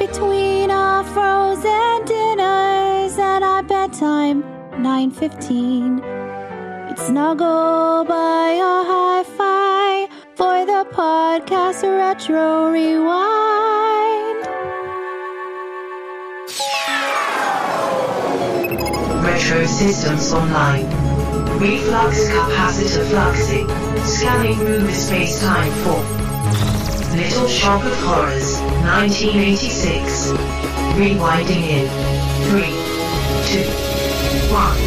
between our frozen dinners and our bedtime, 9:15. We'd snuggle by a hi-fi for the podcast Retro Rewind. Retro systems online. Reflux capacitor fluxing. Scanning room space-time for Little Shop of Horrors, 1986. Rewinding in 3, 2, 1.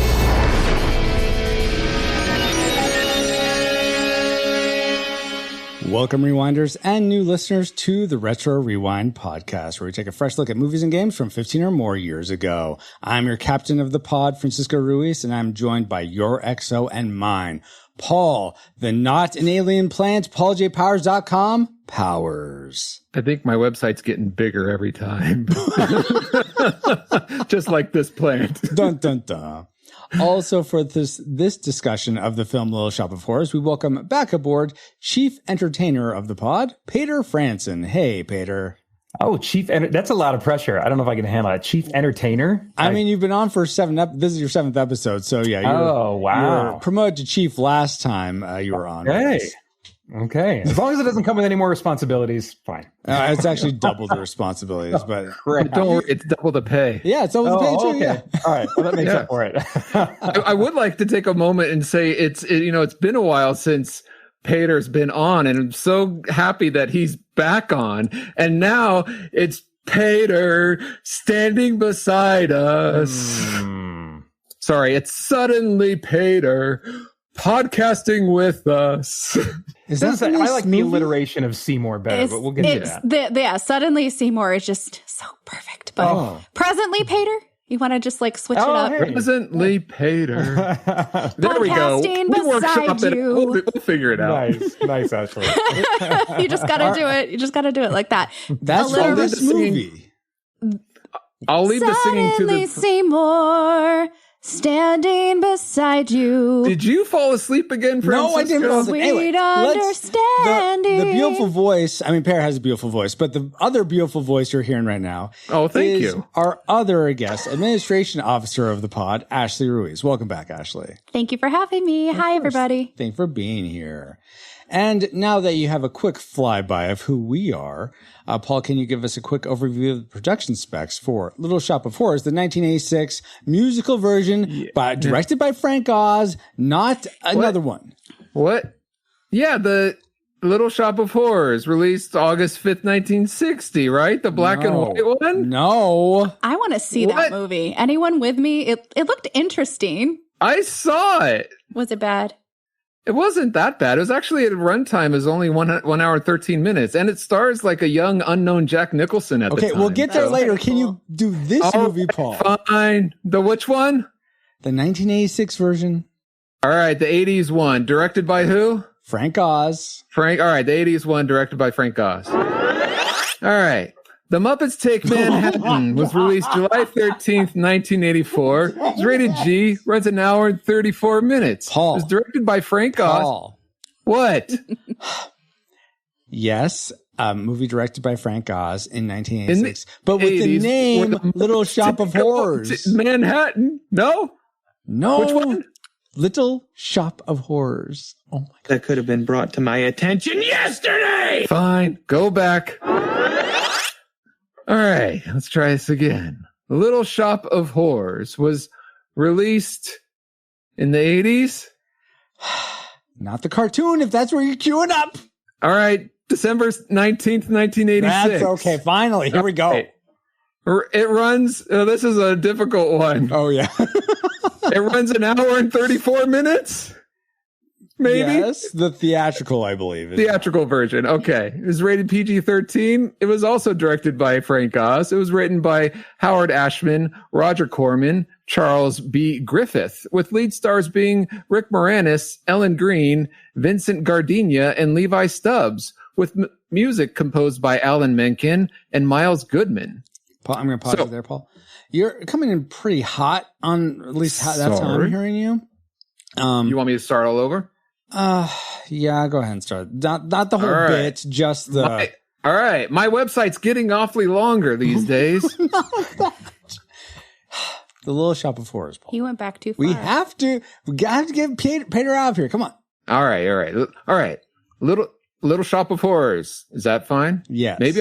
Welcome, Rewinders and new listeners, to the Retro Rewind podcast, where we take a fresh look at movies and games from 15 or more years ago. I'm your captain of the pod, Francisco Ruiz, and I'm joined by your XO and mine, Paul, the not an alien plant, pauljpowers.com, Powers. I think my website's getting bigger every time. Just like this plant. Dun, dun, dun. Also, for this discussion of the film Little Shop of Horrors, we welcome back aboard Chief Entertainer of the pod, Peter Franson. Hey, Peter. Oh, that's a lot of pressure. I don't know if I can handle it. Chief Entertainer? I mean, you've been on for this is your 7th episode, so yeah. Wow. You were promoted to Chief last time you were on. Okay. As long as it doesn't come with any more responsibilities, fine. It's actually double the responsibilities, but don't worry, it's double the pay. Yeah, it's double the pay too. Okay. Yeah. All right. Well, that makes up for it. I would like to take a moment and say it's been a while since Peter's been on, and I'm so happy that he's back on. And now it's Peter standing beside us. Sorry, it's suddenly Peter podcasting with us. I like the alliteration of Seymore better, but we'll get to that. Suddenly Seymore is just so perfect. But presently, Peter, you want to just like switch it up? Hey. Presently, Peter. There we go. Podcasting beside you. We'll figure it out. Nice, Ashley. You just got to do it. You just got to do it like that. That's from this movie. I'll leave the singing to Suddenly Seymore standing beside you. Did you fall asleep again, Francisco? No, I didn't. Sweet Anyway, understanding. the beautiful voice. I mean, Pear has a beautiful voice, but the other beautiful voice you're hearing right now. Oh, thank is you. Our other guest, administration officer of the pod, Ashley Ruiz. Welcome back, Ashley. Thank you for having me. Hi, everybody. Thanks for being here. And now that you have a quick flyby of who we are, Paul, can you give us a quick overview of the production specs for Little Shop of Horrors, the 1986 musical version directed by Frank Oz, not another one? What? Yeah, the Little Shop of Horrors, released August 5th, 1960, right? The black and white one? No. I want to see that movie. Anyone with me? It looked interesting. I saw it. Was it bad? It wasn't that bad. It was actually at runtime is only 1 hour and 13 minutes, and it stars like a young unknown Jack Nicholson at the time. Okay, we'll get there later. Can you do this movie, Paul? Fine. The which one? The 1986 version. All right, the 80s one, directed by who? Frank Oz. All right, the 80s one, directed by Frank Oz. All right. The Muppets Take Manhattan was released July 13th, 1984. It's rated G, runs an hour and 34 minutes. Paul. It was directed by Frank Oz. Paul. What? Yes, a movie directed by Frank Oz in 1986, but with 80s, the name Little Shop of Horrors. Manhattan? No? No. Which one? Little Shop of Horrors. Oh my God. That could have been brought to my attention yesterday. Fine, go back. All right, let's try this again. Little Shop of Horrors was released in the 80s? Not the cartoon, if that's where you're queuing up. All right, December 19th, 1986. That's okay. Finally, here we go. It runs, this is a difficult one. Oh, yeah. It runs an hour and 34 minutes? Maybe? Yes, the theatrical, I believe. Theatrical version. Okay. It was rated PG-13. It was also directed by Frank Oz. It was written by Howard Ashman, Roger Corman, Charles B. Griffith, with lead stars being Rick Moranis, Ellen Greene, Vincent Gardenia, and Levi Stubbs, with music composed by Alan Menken and Miles Goodman. Paul, I'm going to pause you there, Paul. You're coming in pretty hot on at least that's how I'm hearing you. You want me to start all over? Yeah, go ahead and start. Not the whole bit, just the All right. My website's getting awfully longer these days. The Little Shop of Horrors, Paul. He went back too far. We have to get Peter out of here. Come on. All right. Little Shop of Horrors. Is that fine? Yes. Maybe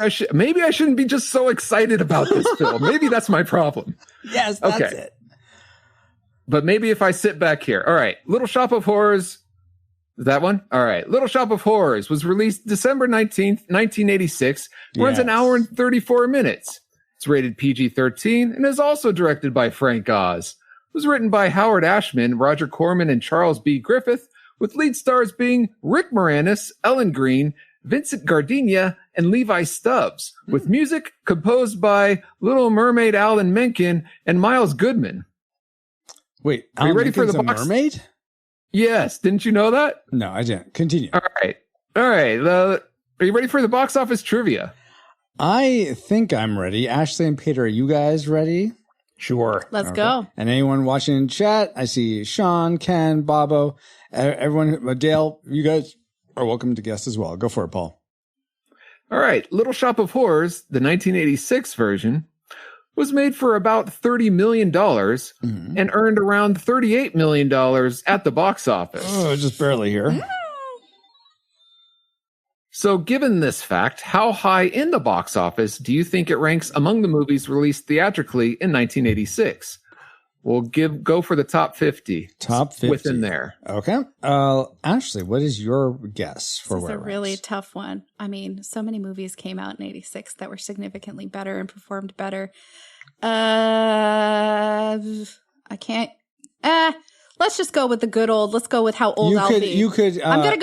I shouldn't be just so excited about this film. Maybe that's my problem. Yes, that's it. But maybe if I sit back here. All right. Little Shop of Horrors. Is that one? All right. Little Shop of Horrors was released December 19th, 1986. Runs an hour and 34 minutes. It's rated PG-13 and is also directed by Frank Oz. It was written by Howard Ashman, Roger Corman, and Charles B. Griffith, with lead stars being Rick Moranis, Ellen Greene, Vincent Gardenia, and Levi Stubbs, with music composed by Little Mermaid Alan Menken and Miles Goodman. Wait, are you ready for the box? Mermaid? Yes. Didn't you know that? No, I didn't. Continue. All right. Are you ready for the box office trivia? I think I'm ready. Ashley and Peter, are you guys ready? Sure. Let's go. And anyone watching in chat, I see Sean, Ken, Bobo, everyone, Dale, you guys are welcome to guess as well. Go for it, Paul. All right. Little Shop of Horrors, the 1986 version, was made for about $30 million and earned around $38 million at the box office. Oh, just barely here. So given this fact, how high in the box office do you think it ranks among the movies released theatrically in 1986? We'll go for the top 50. Top 50. Within there. Okay. Ashley, what is your guess for where it ranks? This is a really tough one. I mean, so many movies came out in 86 that were significantly better and performed better. I can't. Let's just go with the good old. Let's go with how old I'll be. You could. I'm gonna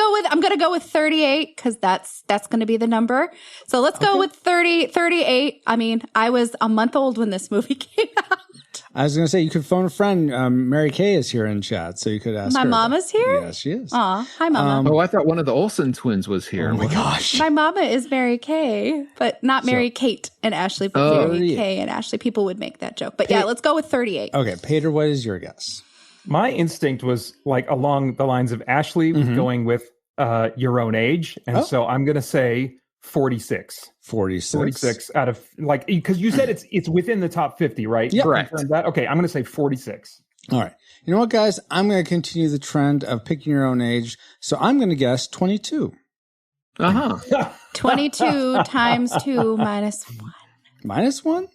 go with 38 because that's gonna be the number. So let's go with 38. I mean, I was a month old when this movie came out. I was gonna say you could phone a friend. Mary Kay is here in chat, so you could ask. My her mama's here. Yes, she is. Aw, hi, mama. I thought one of the Olsen twins was here. Oh my gosh. My mama is Mary Kay, but not Mary Kate and Ashley, but Mary Kay and Ashley. People would make that joke, but yeah, let's go with 38. Okay, Peter, what is your guess? My instinct was like along the lines of Ashley going with your own age. And so I'm going to say 46. 46 out of like, because you said it's within the top 50, right? Yeah, correct. Okay, I'm going to say 46. All right. You know what, guys? I'm going to continue the trend of picking your own age. So I'm going to guess 22. 22 times 2 minus 1. Minus 1?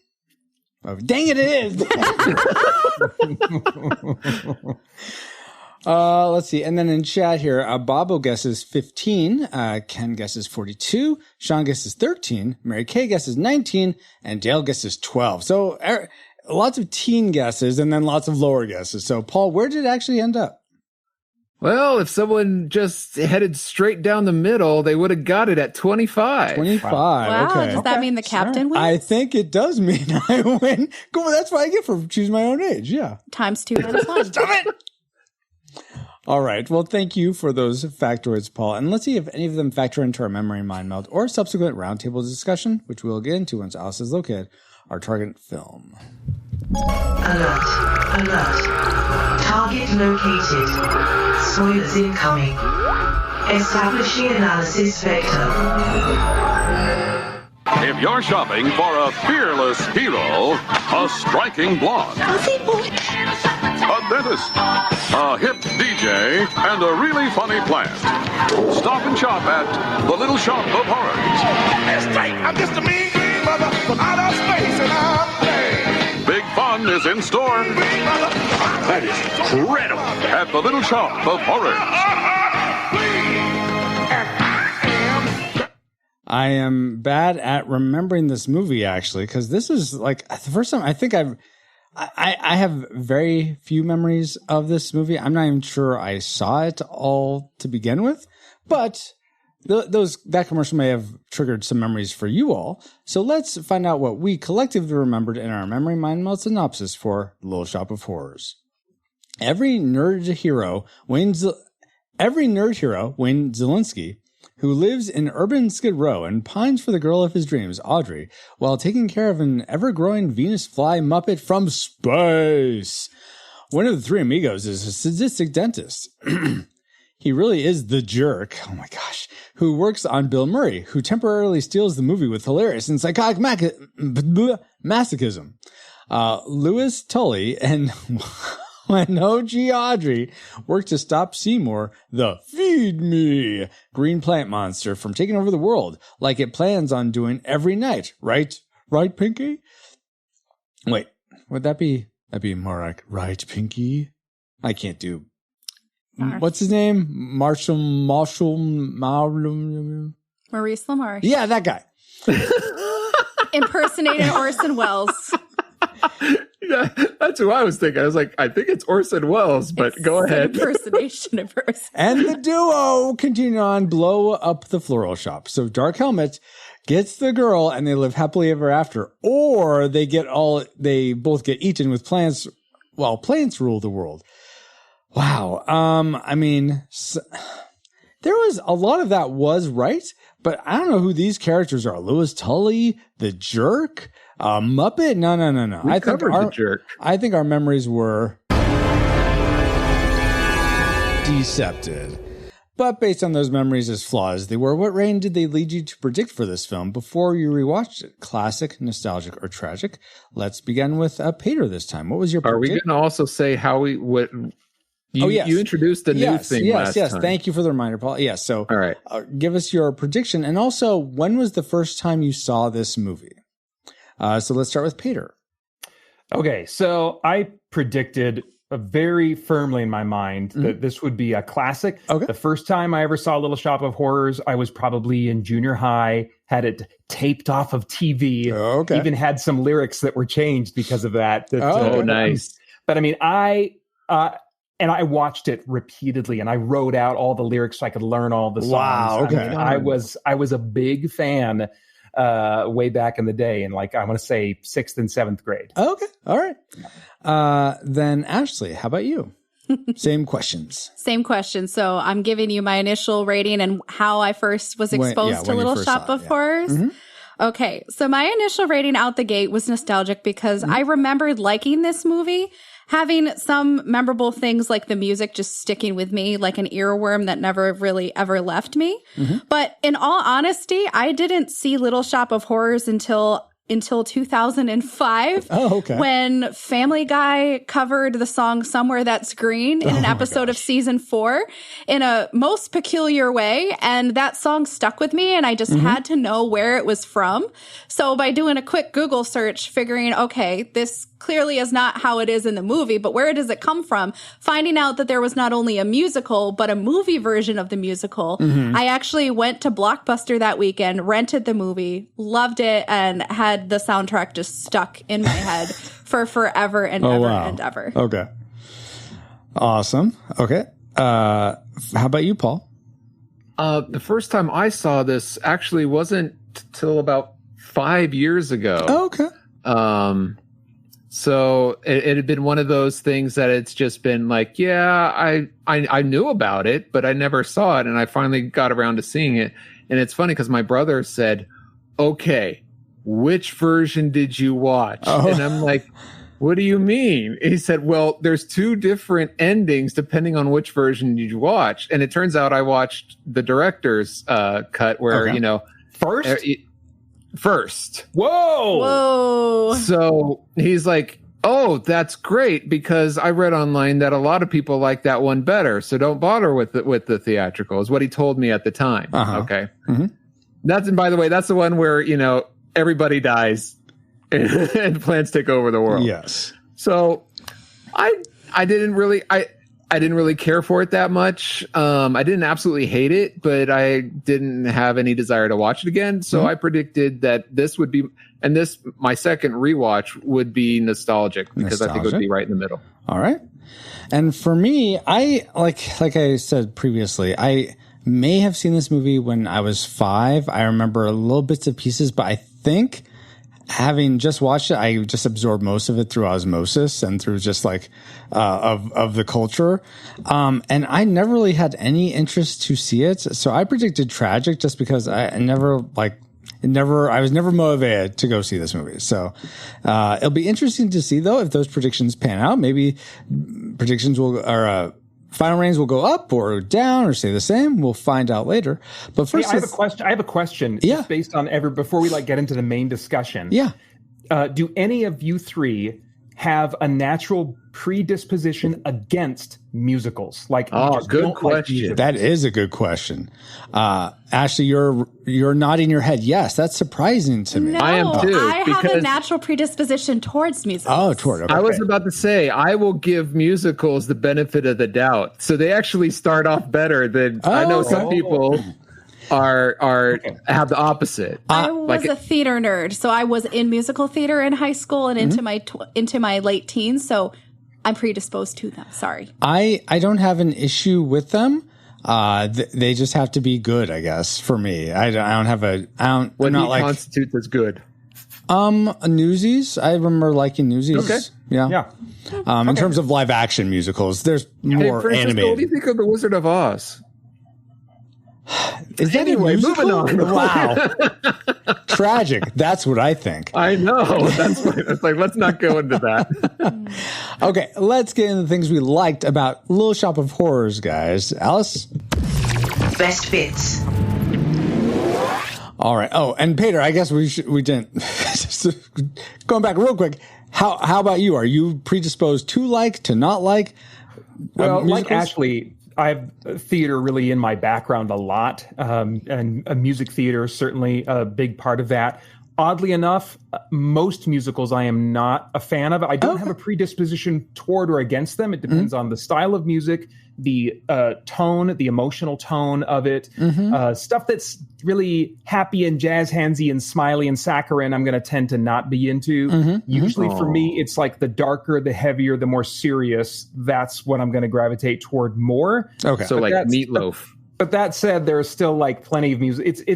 Oh, dang it is. Let's see. And then in chat here, Bobo guesses 15. Ken guesses 42. Sean guesses 13. Mary Kay guesses 19. And Dale guesses 12. So lots of teen guesses and then lots of lower guesses. So, Paul, where did it actually end up? Well, if someone just headed straight down the middle, they would have got it at 25. 25. Wow. Okay. Does that mean the captain wins? I think it does mean I win. Cool. That's what I get for choosing my own age. Yeah. Times 2 minus 1. Stop it. All right. Well, thank you for those factoids, Paul. And let's see if any of them factor into our memory mind meld or subsequent roundtable discussion, which we'll get into once Alice is located our target film. Alert. Target located. Spoilers incoming. Establishing analysis vector. If you're shopping for a fearless hero, a striking blonde, a dentist, a hip DJ, and a really funny plant, stop and shop at the Little Shop of Horrors. I'm just a mean green mother from outer space, and I'm playing. Big fun is in store. That is incredible. At the Little Shop of Horrors. I am bad at remembering this movie, actually, because this is like the first time I think I have very few memories of this movie. I'm not even sure I saw it all to begin with, but that commercial may have triggered some memories for you all. So let's find out what we collectively remembered in our memory mind meld synopsis for Little Shop of Horrors. Every nerd hero, Wayne Zielinski, who lives in urban Skid Row and pines for the girl of his dreams, Audrey, while taking care of an ever-growing Venus fly Muppet from space. One of the three amigos is a sadistic dentist. he really is the jerk. Oh my gosh. Who works on Bill Murray, who temporarily steals the movie with hilarious and psychotic masochism. Louis Tully and when O.G. Audrey work to stop Seymore, the feed me green plant monster, from taking over the world like it plans on doing every night. Right? Right, Pinky? Wait, would that'd be more like, right, Pinky? I can't do. What's his name? Maurice LaMarche. Yeah, that guy. Impersonating Orson Welles. Yeah, that's who I was thinking. I was like, I think it's Orson Welles, but go ahead. Impersonation of Orson. And the duo continue on, blow up the floral shop. So Dark Helmet gets the girl and they live happily ever after, or they both get eaten with plants while plants rule the world. Wow. I mean, there was a lot of that was right, but I don't know who these characters are. Louis Tully, the jerk, Muppet. No. We covered the jerk. I think our memories were decepted. But based on those memories as flaws they were, what rating did they lead you to predict for this film before you rewatched it? Classic, nostalgic, or tragic? Let's begin with Peter this time. What was your prediction? Are we going to also say how you introduced a new thing last time. Thank you for the reminder, Paul. Yes. So, all right. Give us your prediction. And also, when was the first time you saw this movie? So let's start with Peter. Okay. So I predicted very firmly in my mind that this would be a classic. Okay. The first time I ever saw Little Shop of Horrors, I was probably in junior high, had it taped off of TV. Okay. Even had some lyrics that were changed because of that. Nice. But I mean, I watched it repeatedly, and I wrote out all the lyrics so I could learn all the songs. Wow, okay. I was a big fan way back in the day, in like I want to say 6th and 7th grade. Okay, all right. Then Ashley, how about you? Same questions. Same question. So I'm giving you my initial rating and how I first was exposed to Little Shop of Horrors. Mm-hmm. Okay, so my initial rating out the gate was nostalgic because I remembered liking this movie, having some memorable things like the music just sticking with me like an earworm that never really ever left me. But in all honesty, I didn't see Little Shop of Horrors until 2005. Oh, okay. When Family Guy covered the song Somewhere That's Green in an episode of season 4 in a most peculiar way. And that song stuck with me and I just had to know where it was from. So by doing a quick Google search, figuring, okay, this clearly is not how it is in the movie, but where does it come from? Finding out that there was not only a musical, but a movie version of the musical. I actually went to Blockbuster that weekend, rented the movie, loved it, and had the soundtrack just stuck in my head for forever and and ever. Okay. Awesome. Okay. How about you, Paul? The first time I saw this actually wasn't till about 5 years ago. Oh, okay. So it had been one of those things that it's just been like, yeah, I knew about it, but I never saw it. And I finally got around to seeing it. And it's funny because my brother said, okay, which version did you watch? Oh. And I'm like, what do you mean? He said, well, there's 2 different endings depending on which version you watch. And it turns out I watched the director's cut where, First. Whoa. So he's like, oh, that's great because I read online that a lot of people like that one better. So don't bother with the theatrical is what he told me at the time. Okay. And by the way, that's the one where, everybody dies and plants take over the world. Yes. So I didn't really care for it that much. I didn't absolutely hate it, but I didn't have any desire to watch it again. So I predicted that this would be, and my second rewatch would be nostalgic because I think it would be right in the middle. All right. And for me, I like I said previously, I may have seen this movie when I was 5. I remember little bits and pieces, but I think having just watched it, I just absorbed most of it through osmosis and through just like of the culture. And I never really had any interest to see it. So I predicted tragic just because I was never motivated to go see this movie. So it'll be interesting to see though if those predictions pan out. Maybe predictions final ratings will go up or down or stay the same. We'll find out later. But first, I have a question. Yeah. Just based on before we get into the main discussion. Yeah. Do any of you three have a natural predisposition against musicals? Good question. That is a good question. Ashley, you're nodding your head. Yes, that's surprising to me. No, I am too. I have a natural predisposition towards musicals. Oh, okay. I was about to say, I will give musicals the benefit of the doubt. So they actually start off better than I know some people have the opposite. I was a theater nerd, so I was in musical theater in high school and into my late teens. So I'm predisposed to them. Sorry. I don't have an issue with them. They just have to be good, I guess, for me. What constitutes as good? Newsies. I remember liking Newsies. Okay. Yeah. In terms of live action musicals, there's more animated. What do you think of The Wizard of Oz? Is that anyway, moving on. Wow. Tragic. That's what I think. I know. It's like, let's not go into that. Okay, let's get into the things we liked about Little Shop of Horrors, guys. Alice? Best bits. All right. Oh, and Peter, I guess we didn't. Going back real quick, how about you? Are you predisposed to not like? Well, musicals? like Ashley, I have theater really in my background a lot, and music theater is certainly a big part of that. Oddly enough, most musicals I am not a fan of. I don't have a predisposition toward or against them. It depends on the style of music, the tone, the emotional tone of it. Stuff that's really happy and jazz handsy and smiley and saccharine, I'm going to tend to not be into. Usually for me, it's like the darker, the heavier, the more serious. That's what I'm going to gravitate toward more. Okay. So like Meatloaf. But that said, there's still like plenty of music.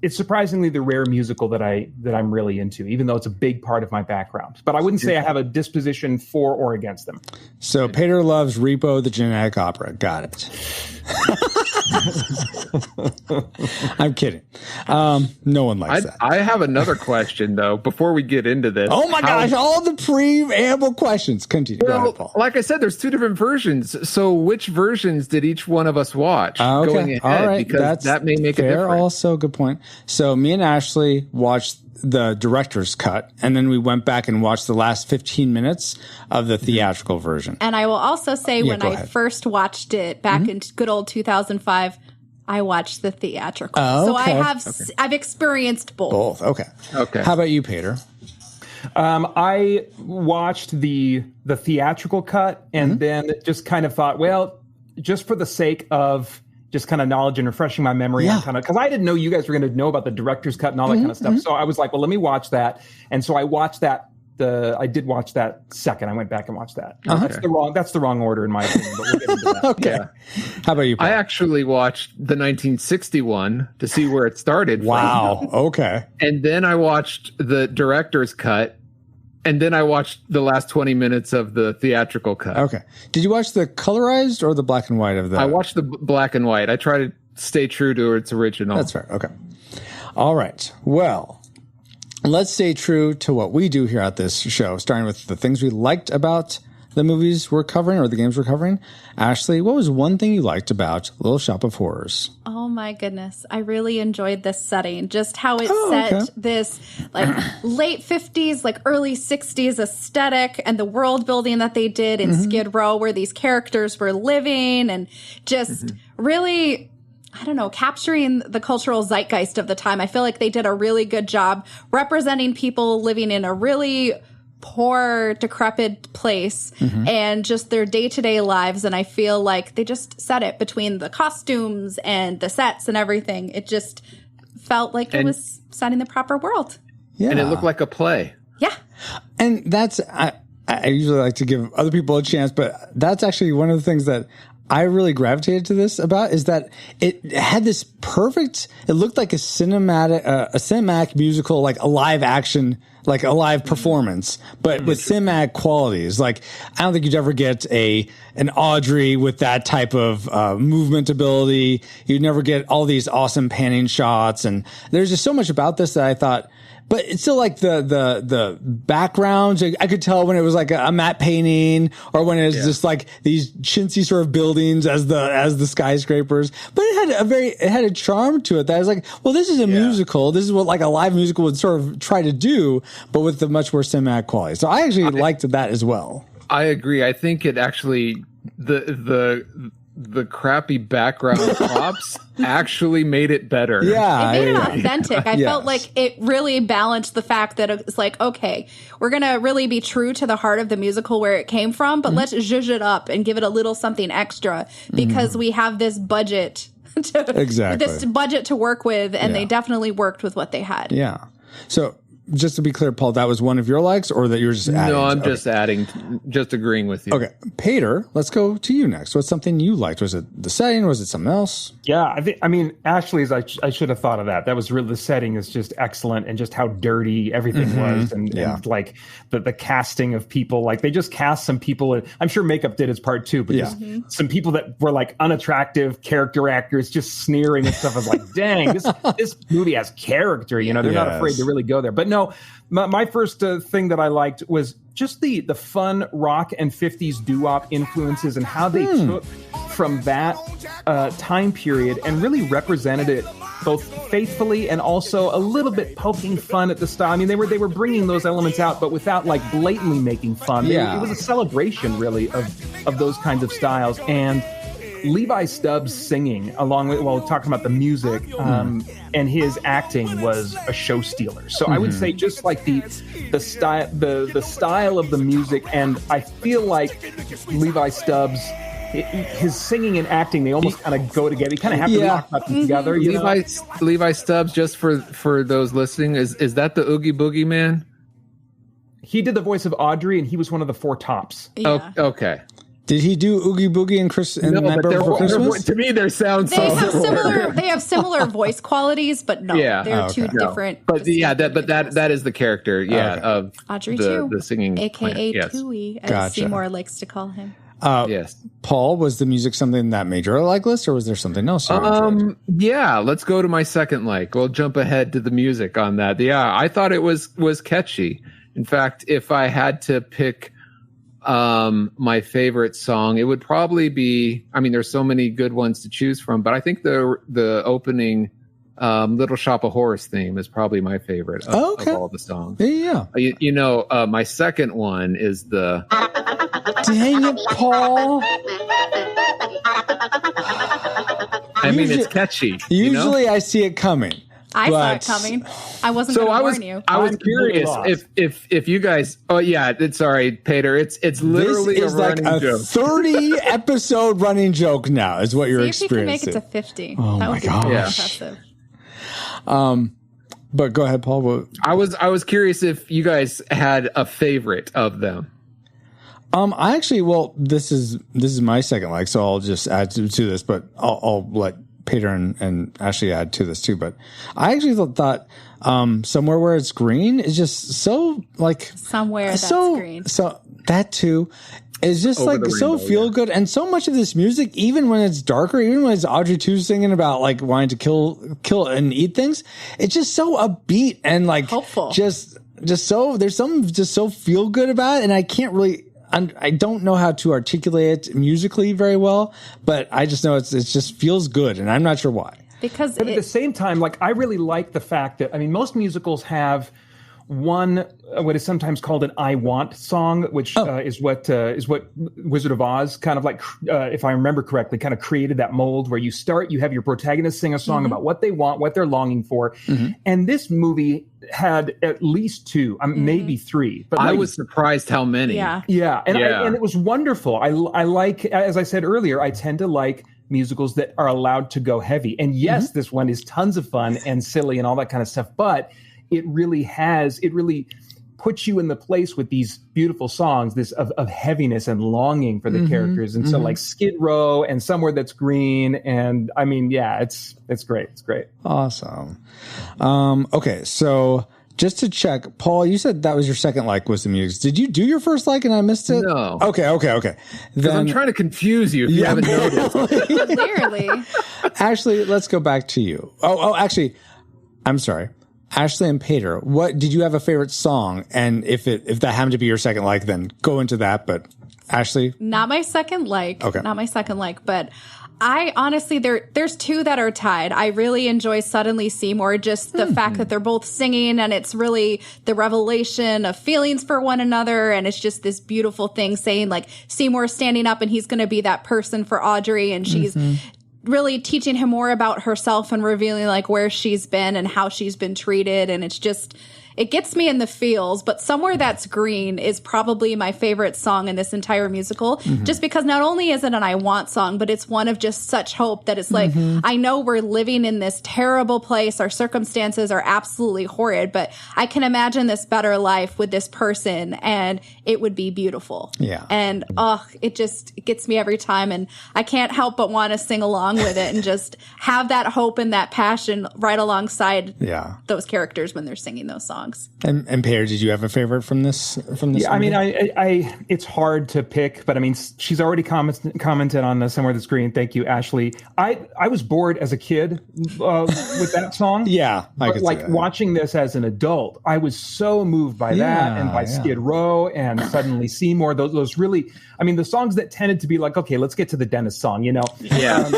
It's surprisingly the rare musical that I'm really into, even though it's a big part of my background. But I wouldn't say I have a disposition for or against them. So Peter loves Repo the Genetic Opera. Got it. I'm kidding. No one likes that. I have another question though. Before we get into this, oh my gosh! All the preamble questions. Continue. Go ahead, Paul. Like I said, there's two different versions. So which versions did each one of us watch? Okay. Going ahead, all right. Because that may make a difference. Also, good point. So me and Ashley watched the director's cut, and then we went back and watched the last 15 minutes of the theatrical version. And I will also say when I first watched it back in good old 2005, I watched the theatrical. So I've experienced both. Okay. How about you, Peter? I watched the theatrical cut and then just kind of thought, well, just for the sake of just kind of knowledge and refreshing my memory, because I didn't know you guys were going to know about the director's cut and all that kind of stuff. So I was like, well, let me watch that. And so I watched that. I did watch that second. I went back and watched that. That's the wrong order in my opinion. But we'll get into that. Okay. Yeah. How about you, Paul? I actually watched the 1961 to see where it started. Wow. Okay. And then I watched the director's cut. And then I watched the last 20 minutes of the theatrical cut. Okay. Did you watch the colorized or the black and white of that? I watched the black and white. I try to stay true to its original. That's fair. Okay. All right. Well, let's stay true to what we do here at this show, starting with the things we liked about the movies we're covering or the games we're covering. Ashley, what was one thing you liked about Little Shop of Horrors? Oh my goodness. I really enjoyed this setting. Just how it set this like late 50s, like early 60s aesthetic and the world building that they did in Skid Row where these characters were living and just really, I don't know, capturing the cultural zeitgeist of the time. I feel like they did a really good job representing people living in a really poor, decrepit place and just their day-to-day lives. And I feel like they just set it between the costumes and the sets and everything. It just felt like it was setting the proper world. Yeah. And it looked like a play. Yeah. And that's, I usually like to give other people a chance, but that's actually one of the things that I really gravitated to this about is that it had this perfect, it looked like a cinematic musical, like a live action like a live performance, but with cinematic qualities. Like, I don't think you'd ever get an Audrey with that type of movement ability. You'd never get all these awesome panning shots. And there's just so much about this that I thought, but it's still like the backgrounds. I could tell when it was like a matte painting, or when it was just like these chintzy sort of buildings as the skyscrapers. But it had a charm to it that I was like, well, this is a musical. This is what like a live musical would sort of try to do, but with the much more cinematic quality. So I actually liked that as well. I agree. I think it actually the crappy background props actually made it better. Yeah. It made it authentic. I felt like it really balanced the fact that it's like, okay, we're going to really be true to the heart of the musical where it came from, but let's zhuzh it up and give it a little something extra because we have this budget to work with, and they definitely worked with what they had. Yeah. So just to be clear, Paul, that was one of your likes, or that you were just adding? No, I'm just adding, just agreeing with you. Okay. Peter, let's go to you next. What's something you liked? Was it the setting? Was it something else? Yeah, I mean, Ashley's, I should have thought of that. That was really, the setting is just excellent, and just how dirty everything was, and like the casting of people. Like, they just cast some people, and I'm sure makeup did its part too, but just some people that were like unattractive character actors just sneering and stuff. I was like, dang, this movie has character, you know, they're not afraid to really go there. But no, my first thing that I liked was just the fun rock and 50s doo-wop influences, and how they took from that time period and really represented it both faithfully and also a little bit poking fun at the style. I mean, they were bringing those elements out, but without like blatantly making fun. It was a celebration really of those kinds of styles. And Levi Stubbs singing along with, talking about the music, and his acting was a show stealer. So I would say just like the style of the music, and I feel like Levi Stubbs, his singing and acting, they almost kind of go together. You kind of have to talk about them together. You know? Levi Stubbs, just for those listening, is that the Oogie Boogie Man? He did the voice of Audrey, and he was one of the Four Tops. Yeah. Oh, okay. Did he do Oogie Boogie and Nightmare Before Christmas? To me, they sound similar. They have similar voice qualities, but no, they're two different. But that is the character, of Audrey the singing, aka Tui, as Seymore likes to call him. Yes. Paul, was the music something that made your like list, or was there something else? Let's go to my second like. We'll jump ahead to the music on that. Yeah, I thought it was catchy. In fact, if I had to pick my favorite song, it would probably be, I mean, there's so many good ones to choose from, but I think the opening Little Shop of Horrors theme is probably my favorite of all the songs. Yeah. My second one is the Dang it, Paul. I mean, it's catchy. Usually I see it coming. I saw it coming. I wasn't going to warn you. I was curious if you guys. Oh yeah, sorry, Peter. It's literally this is like a joke. 30 episode running joke now. Is what you're experiencing. See if you can make it to 50. Oh that my gosh. Impressive. But go ahead, Paul. I was curious if you guys had a favorite of them. I actually, this is my second like, so I'll just add to this, but I'll let Peter and Ashley add to this too. But I actually thought Somewhere Where It's Green is just so like Somewhere That's Green. So that too is just like so feel good, and so much of this music, even when it's darker, even when it's Audrey 2 singing about like wanting to kill and eat things, it's just so upbeat and like hopeful. Just so there's something just so feel good about it, and I can't really. I don't know how to articulate it musically very well, but I just know it just feels good, and I'm not sure why. But at the same time, like, I really like the fact that, I mean, most musicals have one, what is sometimes called an I Want song, which is what Wizard of Oz kind of like, if I remember correctly, kind of created that mold where you have your protagonist sing a song about what they want, what they're longing for. And this movie had at least two, maybe three. But I was surprised how many. Yeah. And it was wonderful. I like, as I said earlier, I tend to like musicals that are allowed to go heavy. And yes, this one is tons of fun and silly and all that kind of stuff, but it really puts you in the place with these beautiful songs, this of heaviness and longing for the characters. And so like Skid Row and Somewhere That's Green. And I mean, yeah, it's great. It's great. Awesome. Okay. So Just to check, Paul, you said that was your second like was the music. Did you do your first like and I missed it? No. Okay. Because I'm trying to confuse you if you haven't noticed. Clearly. Ashley, let's go back to you. Oh, actually, I'm sorry. Ashley and Peter, what did you have a favorite song? And if that happened to be your second like, then go into that. But Ashley? Not my second like. Okay. Not my second like, but I honestly, there's two that are tied. I really enjoy Suddenly Seymore, just the fact that they're both singing and it's really the revelation of feelings for one another. And it's just this beautiful thing saying like Seymour's standing up and he's going to be that person for Audrey. And she's really teaching him more about herself and revealing like where she's been and how she's been treated. And it's just, it gets me in the feels, but Somewhere That's Green is probably my favorite song in this entire musical, just because not only is it an I Want song, but it's one of just such hope that it's like, I know we're living in this terrible place. Our circumstances are absolutely horrid, but I can imagine this better life with this person and it would be beautiful. Yeah. And it gets me every time. And I can't help but want to sing along with it and just have that hope and that passion right alongside those characters when they're singing those songs. And Peter, did you have a favorite from this? Yeah, I mean, I it's hard to pick, but I mean, she's already commented on Somewhere That's Green. Thank you, Ashley. I was bored as a kid with that song. Yeah, I could like see that. Watching this as an adult, I was so moved by that and by Skid Row and Suddenly Seymore. Those really, I mean, the songs that tended to be like, okay, let's get to the dentist song, you know? Yeah.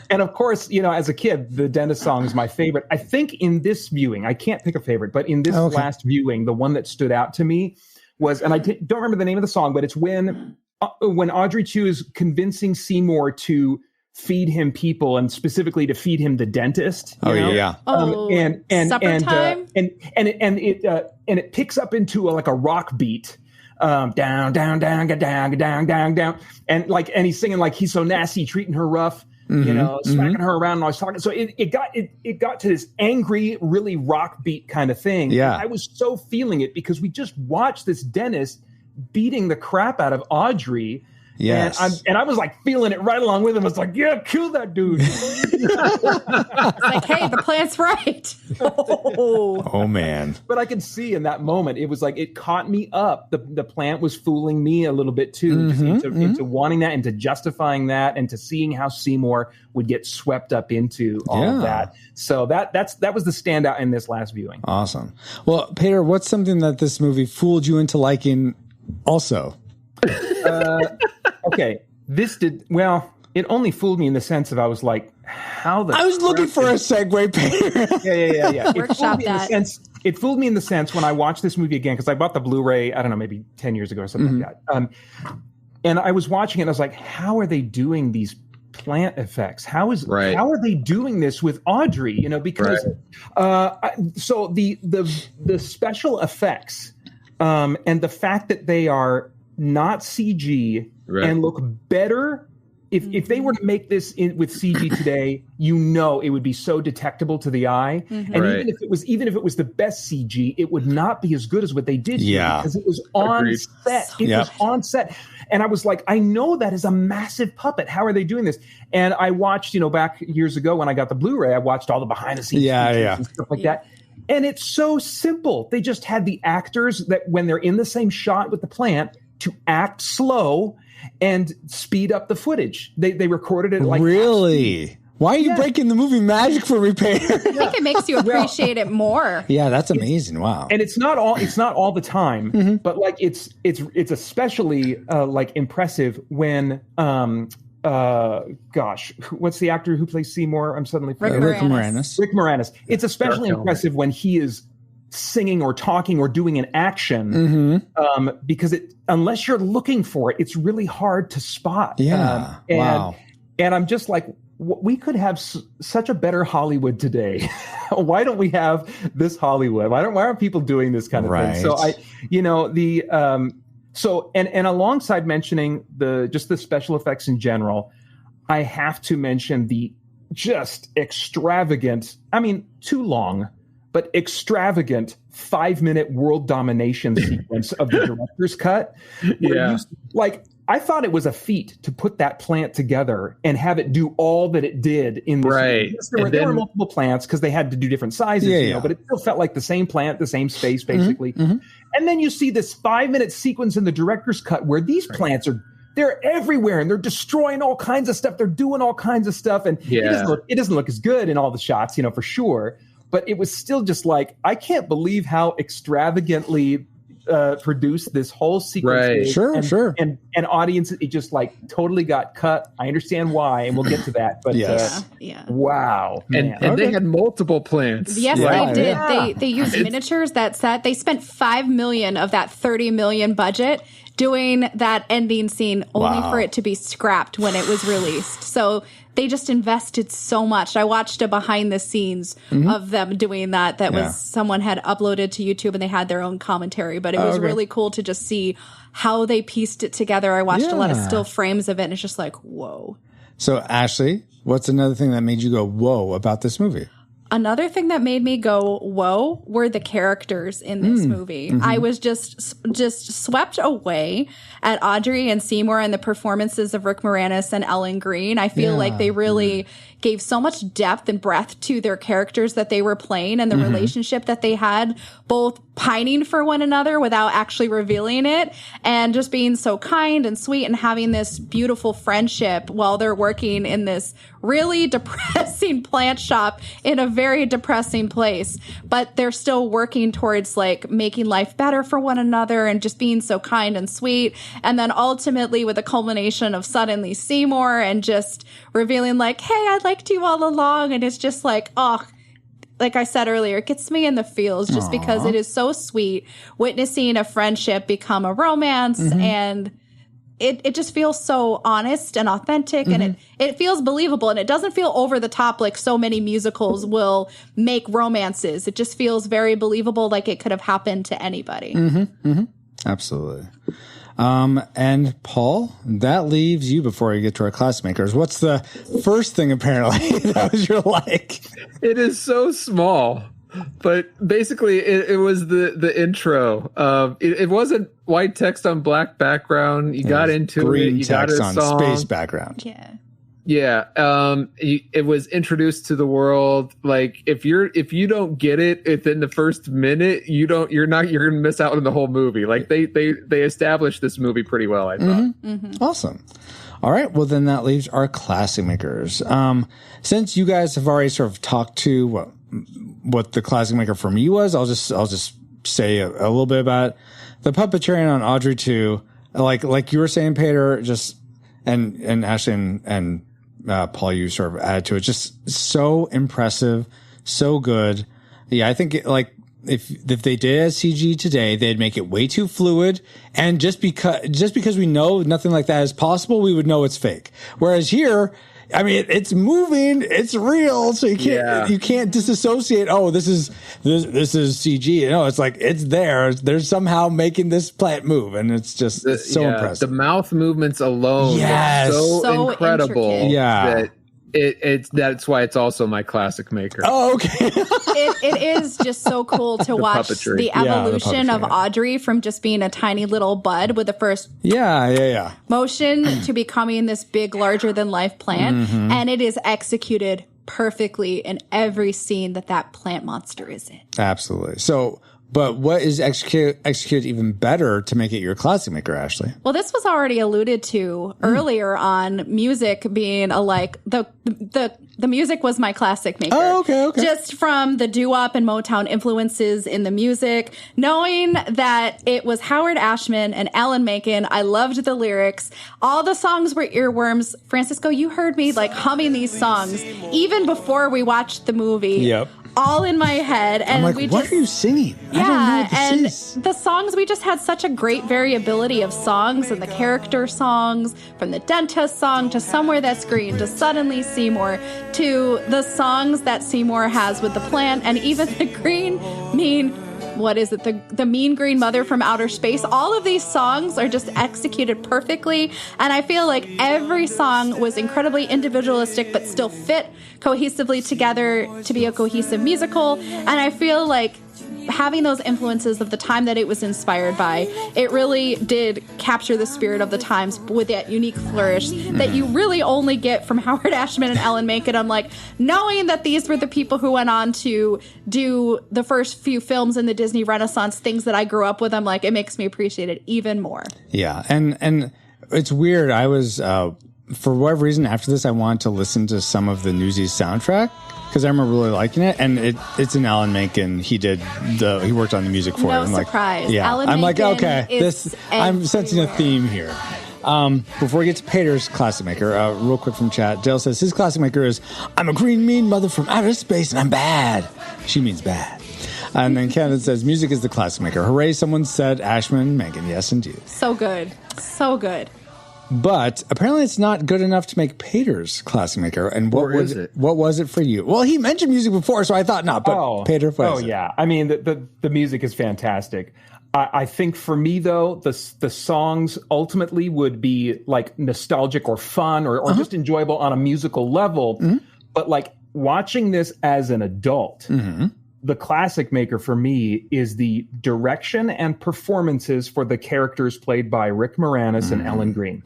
And of course, you know, as a kid, the dentist song is my favorite. I think in this viewing, I can't pick a favorite, but in this last viewing, the one that stood out to me was, and I don't remember the name of the song, but it's when Audrey Chu is convincing Seymour to feed him people and specifically to feed him the dentist. You know? And Supper time? It picks up into like a rock beat. Down, down, down, down, down, down, down. And he's singing like he's so nasty, treating her rough, you know, smacking her around and always talking. So it got to this angry, really rock beat kind of thing. Yeah. And I was so feeling it because we just watched this dentist beating the crap out of Audrey. Yes. And I was like feeling it right along with him. I was like, yeah, kill that dude. It's like, hey, the plant's right. Oh man. But I could see in that moment, it was like, it caught me up. The plant was fooling me a little bit too, into wanting that, into justifying that, and to seeing how Seymour would get swept up into all of that. So that was the standout in this last viewing. Awesome. Well, Peter, what's something that this movie fooled you into liking also? Okay, it only fooled me in the sense of I was like, how the... I was looking for a segue, Peter. Yeah. Workshop that. It fooled me in the sense when I watched this movie again, because I bought the Blu-ray, I don't know, maybe 10 years ago or something like that. And I was watching it and I was like, how are they doing these plant effects? How are they doing this with Audrey? You know, because so the special effects and the fact that they are not CG and look better. If they were to make this with CG today, you know it would be so detectable to the eye. And even if it was the best CG, it would not be as good as what they did here because it was on set. It was on set. And I was like, I know that is a massive puppet. How are they doing this? And I watched, back years ago when I got the Blu-ray, I watched all the behind the scenes and stuff like that. And it's so simple. They just had the actors that when they're in the same shot with the plant to act slow and speed up the footage. They recorded it like really. Why are you breaking the movie magic for me, Peter? I think it makes you appreciate it more. Yeah, that's amazing. Wow. And it's not all the time, but like it's especially like impressive when what's the actor who plays Seymore? I'm suddenly forgetting. Rick Moranis. Rick Moranis. It's especially impressive when he is singing or talking or doing an action because unless you're looking for it, it's really hard to spot. And I'm just like, we could have such a better Hollywood today. Why don't we have this Hollywood? Why aren't people doing this kind of thing? So and alongside mentioning the special effects in general, I have to mention the just extravagant, too long, but extravagant 5-minute world domination sequence of the director's cut. I thought it was a feat to put that plant together and have it do all that it did in this movie. There were multiple plants because they had to do different sizes, but it still felt like the same plant, the same space, basically. And then you see this 5-minute sequence in the director's cut where these plants they're everywhere and they're destroying all kinds of stuff. They're doing all kinds of stuff. And it doesn't look as good in all the shots, for sure. But it was still just like, I can't believe how extravagantly produced this whole sequence. Sure. And audience, it just like totally got cut. I understand why, and we'll get to that. But wow. And they had multiple plants. Yes, they did. Yeah. They used miniatures that set. They spent $5 million of that $30 million budget doing that ending scene only for it to be scrapped when it was released. So they just invested so much. I watched a behind the scenes of them doing that was someone had uploaded to YouTube, and they had their own commentary, but it was really cool to just see how they pieced it together. I watched a lot of still frames of it, and it's just like, whoa. So Ashley, what's another thing that made you go, whoa, about this movie? Another thing that made me go, whoa, were the characters in this movie. I was just swept away at Audrey and Seymore and the performances of Rick Moranis and Ellen Greene. I feel like they really gave so much depth and breadth to their characters that they were playing and the relationship that they had, both pining for one another without actually revealing it, and just being so kind and sweet and having this beautiful friendship while they're working in this really depressing plant shop in a very depressing place. But they're still working towards like making life better for one another and just being so kind and sweet. And then ultimately with the culmination of suddenly Seymore and just revealing like, hey, I liked you all along. And it's just like, oh, like I said earlier, it gets me in the feels just because it is so sweet witnessing a friendship become a romance, and it just feels so honest and authentic, and it feels believable, and it doesn't feel over the top like so many musicals will make romances. It just feels very believable, like it could have happened to anybody. Absolutely. And Paul, that leaves you before we get to our class makers. What's the first thing apparently that was your like? It is so small, but basically it was the intro. It wasn't white text on black background. You got into green it. You text got a on song. Space background. Yeah. It was introduced to the world. Like if you don't get it within the first minute, you're going to miss out on the whole movie. Like they established this movie pretty well, I thought. Awesome. All right. Well, then that leaves our classic makers. Since you guys have already sort of talked to what the classic maker for me was, I'll just say a little bit about the puppeteering on Audrey 2. Like you were saying, Peter, just and Ashley and Paul, you sort of added to it. Just so impressive, so good. Yeah, I think if they did it as CG today, they'd make it way too fluid, and just because we know nothing like that is possible, we would know it's fake. Whereas here, I mean, it's moving, it's real, so you can't disassociate. Oh, this is CG. You know, it's like it's there. They're somehow making this plant move, and it's just so impressive. The mouth movements alone, are so incredible. Intricate. That that's why it's also my classic maker. Oh, okay. It is just so cool to watch the evolution of Audrey from just being a tiny little bud with the first motion to becoming this big, larger than life plant. And it is executed perfectly in every scene that plant monster is in. Absolutely. So, but what is executed even better to make it your classic maker, Ashley? Well, this was already alluded to earlier on music being the music was my classic maker. Oh, okay. Just from the doo-wop and Motown influences in the music, knowing that it was Howard Ashman and Alan Menken. I loved the lyrics. All the songs were earworms. Francisco, you heard me like humming these songs even before we watched the movie. Yep. All in my head. And I'm like, what are you singing? Yeah, I don't know what this is. The songs, we just had such a great variability of songs, and the character songs, from the dentist song to Somewhere That's Green to Suddenly Seymore to the songs that Seymore has with the plant, and even the the Mean Green Mother from Outer Space. All of these songs are just executed perfectly, and I feel like every song was incredibly individualistic but still fit cohesively together to be a cohesive musical. And I feel like having those influences of the time that it was inspired by, it really did capture the spirit of the times with that unique flourish that you really only get from Howard Ashman and Ellen Menken. I'm like, knowing that these were the people who went on to do the first few films in the Disney Renaissance, things that I grew up with, I'm like, it makes me appreciate it even more. Yeah, and it's weird. I was, for whatever reason, after this, I wanted to listen to some of the Newsies soundtrack, because I remember really liking it, and it's an Alan Menken. He worked on the music for it. No I'm surprise. Like, yeah, Alan I'm like, Menken okay, I'm sensing a everywhere. theme here. Before we get to Pater's classic maker, real quick from chat, Dale says his classic maker is, I'm a green mean mother from outer space and I'm bad. She means bad. And then Cannon says, music is the classic maker. Hooray, someone said Ashman, Menken. Yes, indeed. So good. So good. But apparently it's not good enough to make Pater's classic maker. And what was it for you? Well, he mentioned music before, so I thought not. But Pater, what is it? Yeah. I mean, the music is fantastic. I think for me, though, the songs ultimately would be like nostalgic or fun or just enjoyable on a musical level. Mm-hmm. But like watching this as an adult, the classic maker for me is the direction and performances for the characters played by Rick Moranis and Ellen Greene.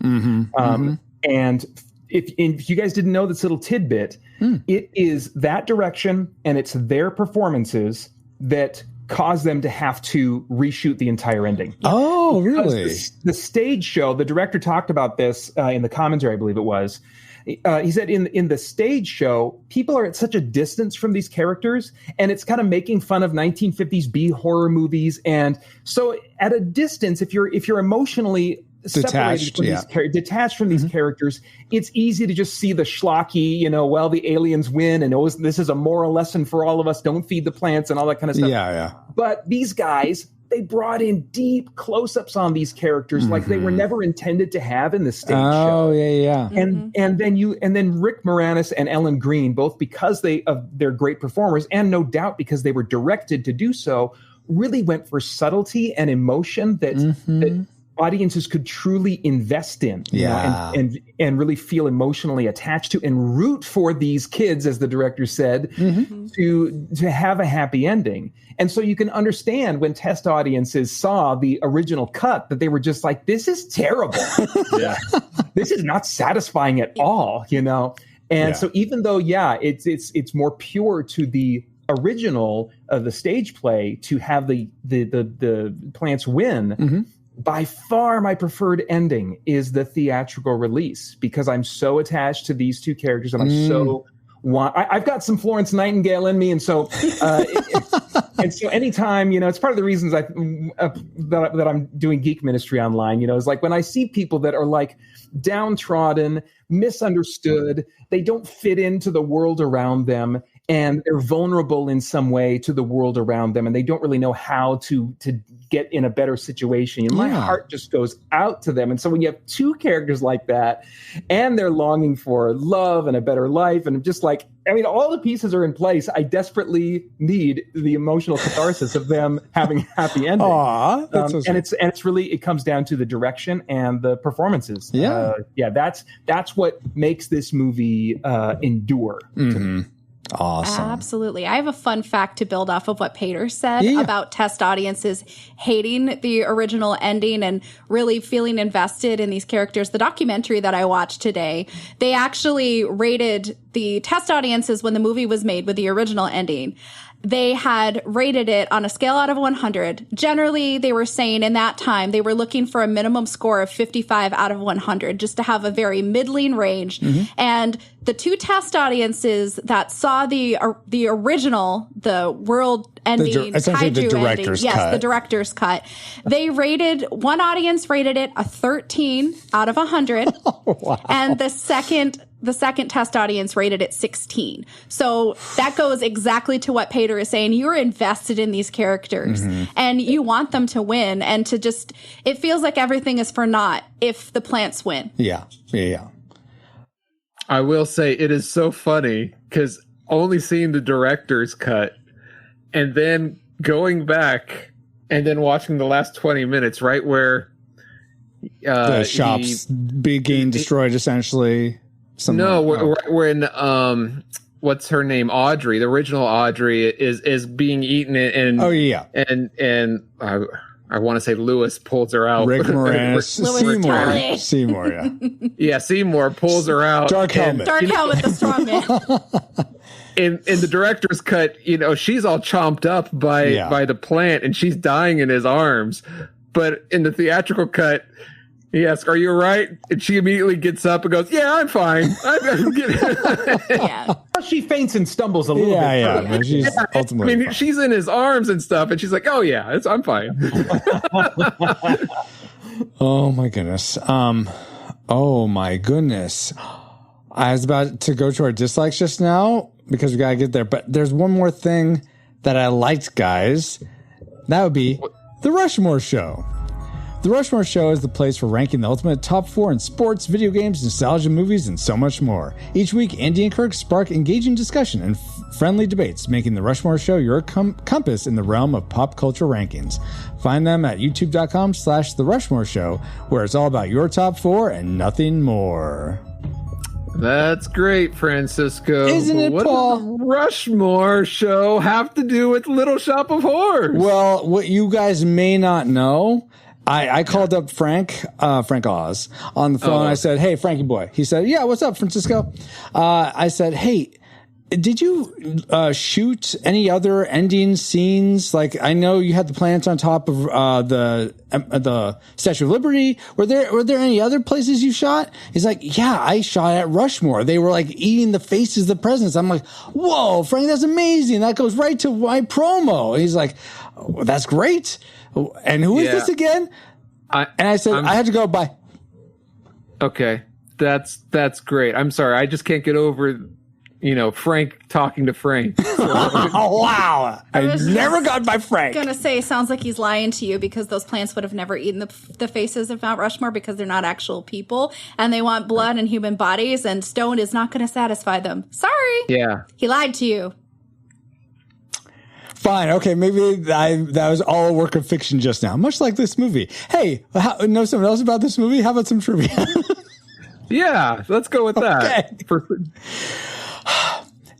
And if you guys didn't know this little tidbit, it is that direction and it's their performances that cause them to have to reshoot the entire ending. Oh, really? The stage show, the director talked about this in the commentary, I believe it was. He said in the stage show, people are at such a distance from these characters, and it's kind of making fun of 1950s B horror movies. And so at a distance, if you're emotionally detached from these characters, it's easy to just see the schlocky, the aliens win, and this is a moral lesson for all of us, don't feed the plants and all that kind of stuff. Yeah. But these guys, they brought in deep close-ups on these characters like they were never intended to have in the stage show. Oh, yeah. And then Rick Moranis and Ellen Greene, both because they're great performers and no doubt because they were directed to do so, really went for subtlety and emotion that audiences could truly invest in, and really feel emotionally attached to and root for these kids, as the director said, to have a happy ending. And so you can understand when test audiences saw the original cut that they were just like, this is terrible. This is not satisfying at all, And so even though, it's more pure to the original of the stage play to have the plants win, by far my preferred ending is the theatrical release, because I'm so attached to these two characters and I've got some Florence Nightingale in me, and so and so anytime, it's part of the reasons that I'm doing Geek Ministry online, is like when I see people that are like downtrodden, misunderstood, they don't fit into the world around them, and they're vulnerable in some way to the world around them, and they don't really know how to get in a better situation. My heart just goes out to them. And so when you have two characters like that, and they're longing for love and a better life, and just like, all the pieces are in place. I desperately need the emotional catharsis of them having a happy ending. Aww, that's so sweet. And it's really, it comes down to the direction and the performances. That's what makes this movie endure to me. Awesome. Absolutely. I have a fun fact to build off of what Pater said about test audiences hating the original ending and really feeling invested in these characters. The documentary that I watched today, they actually rated the test audiences when the movie was made with the original ending. They had rated it on a scale out of 100. Generally, they were saying in that time, they were looking for a minimum score of 55 out of 100, just to have a very middling range. And the two test audiences that saw the original, the world ending, essentially the director's cut. Yes, the director's cut. One audience rated it a 13 out of 100. Wow. And the second test audience rated it 16. So that goes exactly to what Pater is saying. You're invested in these characters and you want them to win, and to just, it feels like everything is for naught if the plants win. Yeah. I will say it is so funny because only seeing the director's cut and then going back and then watching the last 20 minutes, right where the shops being destroyed essentially. When what's her name? Audrey, the original Audrey, is being eaten, and and I want to say Lewis pulls her out. Rick Moranis, Seymore, yeah, yeah, Seymore pulls her out. Dark helmet, the strong man. In the director's cut, she's all chomped up by the plant, and she's dying in his arms. But in the theatrical cut, he asks, "Are you all right?" And she immediately gets up and goes, "Yeah, I'm fine." Yeah. She faints and stumbles a little bit. Yeah. She's ultimately she's in his arms and stuff, and she's like, "Oh yeah, I'm fine." Oh my goodness. I was about to go to our dislikes just now because we gotta get there, but there's one more thing that I liked, guys. That would be the Rushmore Show. The Rushmore Show is the place for ranking the ultimate top 4 in sports, video games, nostalgia movies, and so much more. Each week, Andy and Kirk spark engaging discussion and friendly debates, making the Rushmore Show your compass in the realm of pop culture rankings. Find them at youtube.com/The Rushmore Show, where it's all about your top 4 and nothing more. That's great, Francisco. Isn't it, Paul? What does the Rushmore Show have to do with Little Shop of Horrors? Well, what you guys may not know, I called up Frank Oz on the phone. I said, "Hey, Frankie boy." He said, "Yeah, what's up, Francisco?" I said, "Hey, did you shoot any other ending scenes? Like, I know you had the plants on top of the Statue of Liberty. Were there any other places you shot?" He's like, "Yeah, I shot at Rushmore. They were like eating the faces of the presidents." I'm like, "Whoa, Frank, that's amazing. That goes right to my promo." And he's like, "Oh, that's great. And who is this again?" I said, I had to go by. Okay, that's great. I'm sorry, I just can't get over, Frank talking to Frank. Oh wow! I never got by Frank. Gonna say, sounds like he's lying to you because those plants would have never eaten the faces of Mount Rushmore because they're not actual people and they want blood and human bodies, and stone is not going to satisfy them. Sorry. Yeah, he lied to you. Fine. Okay. Maybe that was all a work of fiction just now, much like this movie. Hey, know someone else about this movie? How about some trivia? Yeah, let's go with that.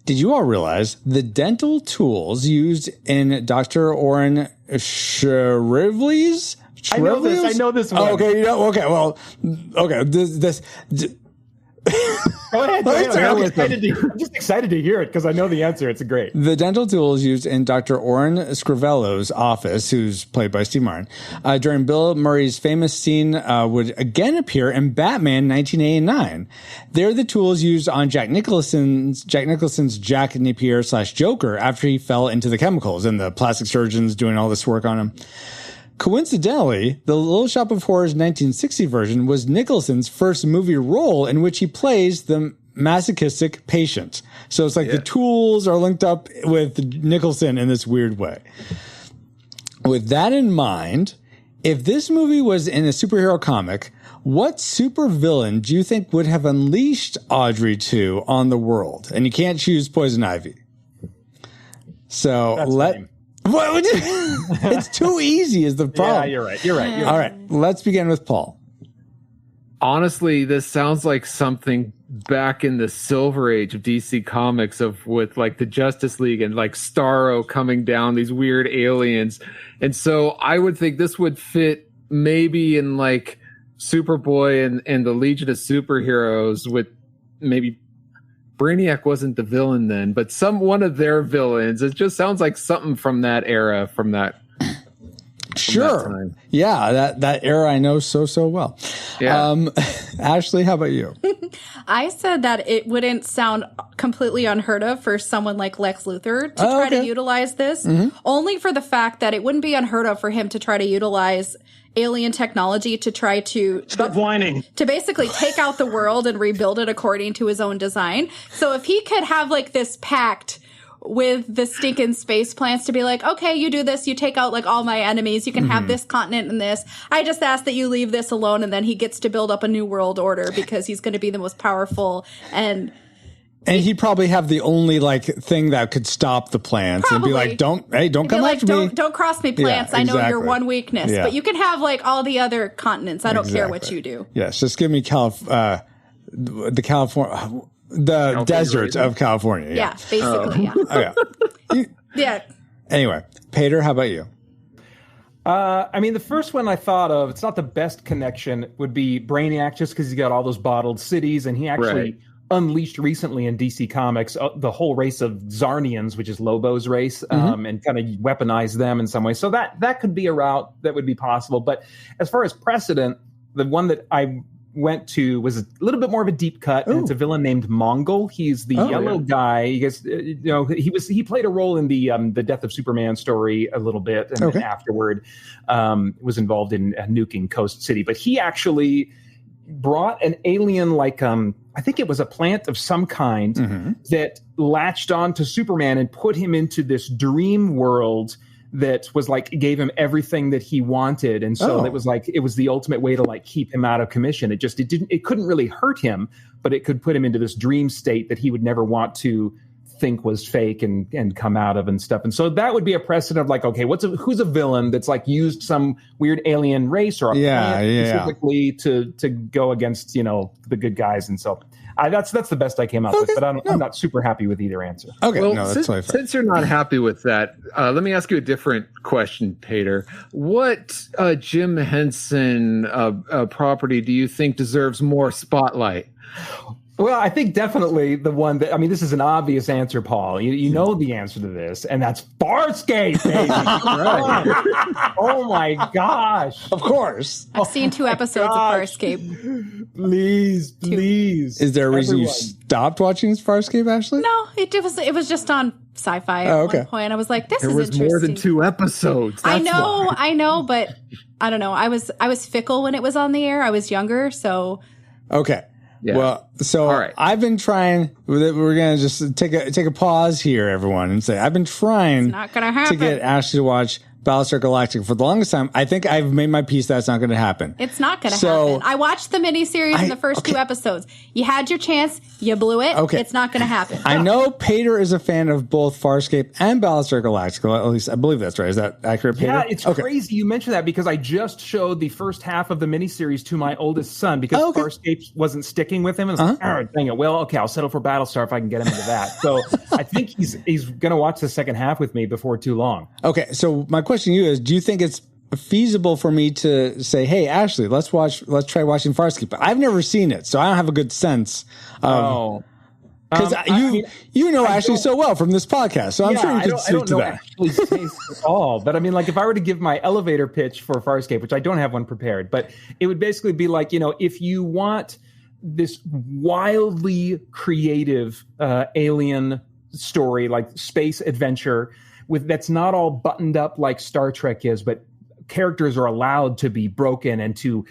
Did you all realize the dental tools used in Dr. Orrin Shrively's? I know this one. Oh, okay. Well, okay. This Go ahead. I'm just excited to hear it because I know the answer. It's great. The dental tools used in Dr. Orrin Scrivello's office, who's played by Steve Martin, during Bill Murray's famous scene would again appear in Batman 1989. They're the tools used on Jack Nicholson's Jack Napier / Joker after he fell into the chemicals and the plastic surgeons doing all this work on him. Coincidentally, the Little Shop of Horrors 1960 version was Nicholson's first movie role in which he plays the masochistic patient. So it's like the tools are linked up with Nicholson in this weird way. With that in mind, if this movie was in a superhero comic, what supervillain do you think would have unleashed Audrey 2 on the world? And you can't choose Poison Ivy. So What would you? It's too easy is the problem. Yeah, you're right. All right, let's begin with Paul. Honestly, this sounds like something back in the Silver Age of DC Comics with like the Justice League and like Starro coming down, these weird aliens. And so I would think this would fit maybe in like Superboy and the Legion of Superheroes with maybe Brainiac wasn't the villain then, but one of their villains. It just sounds like something from that era, from that. Sure. That time. Yeah, that era I know so well. Yeah. Ashley, how about you? I said that it wouldn't sound completely unheard of for someone like Lex Luthor to try to utilize this, only for the fact that it wouldn't be unheard of for him to try to utilize alien technology to try to stop whining, to basically take out the world and rebuild it according to his own design. So if he could have like this pact with the stinking space plants to be like, okay, you do this, you take out like all my enemies, you can have this continent and this. I just ask that you leave this alone, and then he gets to build up a new world order because he's going to be the most powerful and he'd probably have the only like thing that could stop the plants and be like, don't come after me. Don't cross me, plants. Yeah, I know exactly. your one weakness, but you can have like all the other continents. I don't care what you do. Yes, just give me the California. The desert of California. Yeah, basically, yeah. Okay. Yeah. Anyway, Pater, how about you? I mean, the first one I thought of, it's not the best connection, would be Brainiac, just because he's got all those bottled cities, and he actually unleashed recently in DC Comics the whole race of Zarnians, which is Lobo's race, and kind of weaponized them in some way. So that could be a route that would be possible. But as far as precedent, the one that I went to was a little bit more of a deep cut, and it's a villain named Mongol. He's the yellow guy. You guys, he played a role in the Death of Superman story a little bit, and then afterward was involved in nuking Coast City. But he actually brought an alien, like I think it was a plant of some kind that latched on to Superman and put him into this dream world that was like, gave him everything that he wanted. And so it was like, it was the ultimate way to like keep him out of commission. It couldn't really hurt him, but it could put him into this dream state that he would never want to think was fake and come out of and stuff. And so that would be a precedent of like, okay, who's a villain that's like used some weird alien race or a planet specifically to go against, the good guys. And so that's the best I came up with, but I'm not super happy with either answer. Okay, well, that's totally fair. Since you're not happy with that, let me ask you a different question, Pater. What Jim Henson property do you think deserves more spotlight? Well, I think definitely the one that, I mean, this is an obvious answer, Paul. You know the answer to this, and that's Farscape, baby. Right. Oh my gosh. Of course. I've seen 2 episodes of Farscape. Please. Is there a reason you stopped watching Farscape, Ashley? No, it was just on Sci-Fi at one point. I was like, this is interesting. There was more than 2 episodes. I know, but I don't know. I was fickle when it was on the air. I was younger, so. Okay. Yeah. Well, so I've been trying. We're gonna just take a pause here, everyone, and say I've been trying not gonna happen. To get Ashley to watch Battlestar Galactica for the longest time. I think I've made my peace. That's not going to happen. It's not going to happen. I watched the miniseries in the first 2 episodes. You had your chance. You blew it. Okay. It's not going to happen. I know Pater is a fan of both Farscape and Battlestar Galactica. At least I believe that's right. Is that accurate, Pater? Yeah, it's crazy you mentioned that because I just showed the first half of the miniseries to my oldest son because Farscape wasn't sticking with him. And I was like, dang it. Well, okay, I'll settle for Battlestar if I can get him into that. So I think he's going to watch the second half with me before too long. Okay, so my question to you is, do you think it's feasible for me to say, hey, Ashley, let's try watching Farscape? But I've never seen it, so I don't have a good sense of... Because you know Ashley so well from this podcast, so I'm sure you could speak to that. Ashley's taste at all, but I mean, like if I were to give my elevator pitch for Farscape, which I don't have one prepared, but it would basically be like, if you want this wildly creative alien story, like space adventure, that's not all buttoned up like Star Trek is, but characters are allowed to be broken and to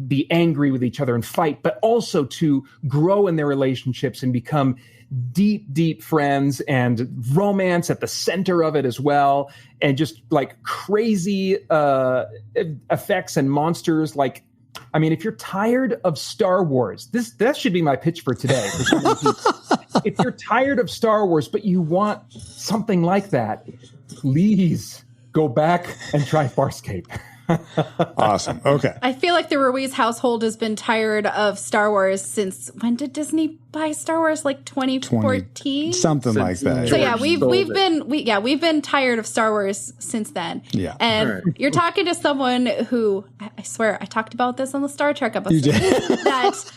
be angry with each other and fight, but also to grow in their relationships and become deep, deep friends, and romance at the center of it as well. And just like crazy effects and monsters. Like, I mean, if you're tired of Star Wars, that should be my pitch for today. If you're tired of Star Wars, but you want something like that, please go back and try Farscape. Awesome. Okay. I feel like the Ruiz household has been tired of Star Wars since when did Disney buy Star Wars? Like 2014, something like that. So yeah, we've been tired of Star Wars since then. Yeah. And you're talking to someone who, I swear, I talked about this on the Star Trek episode. You did. That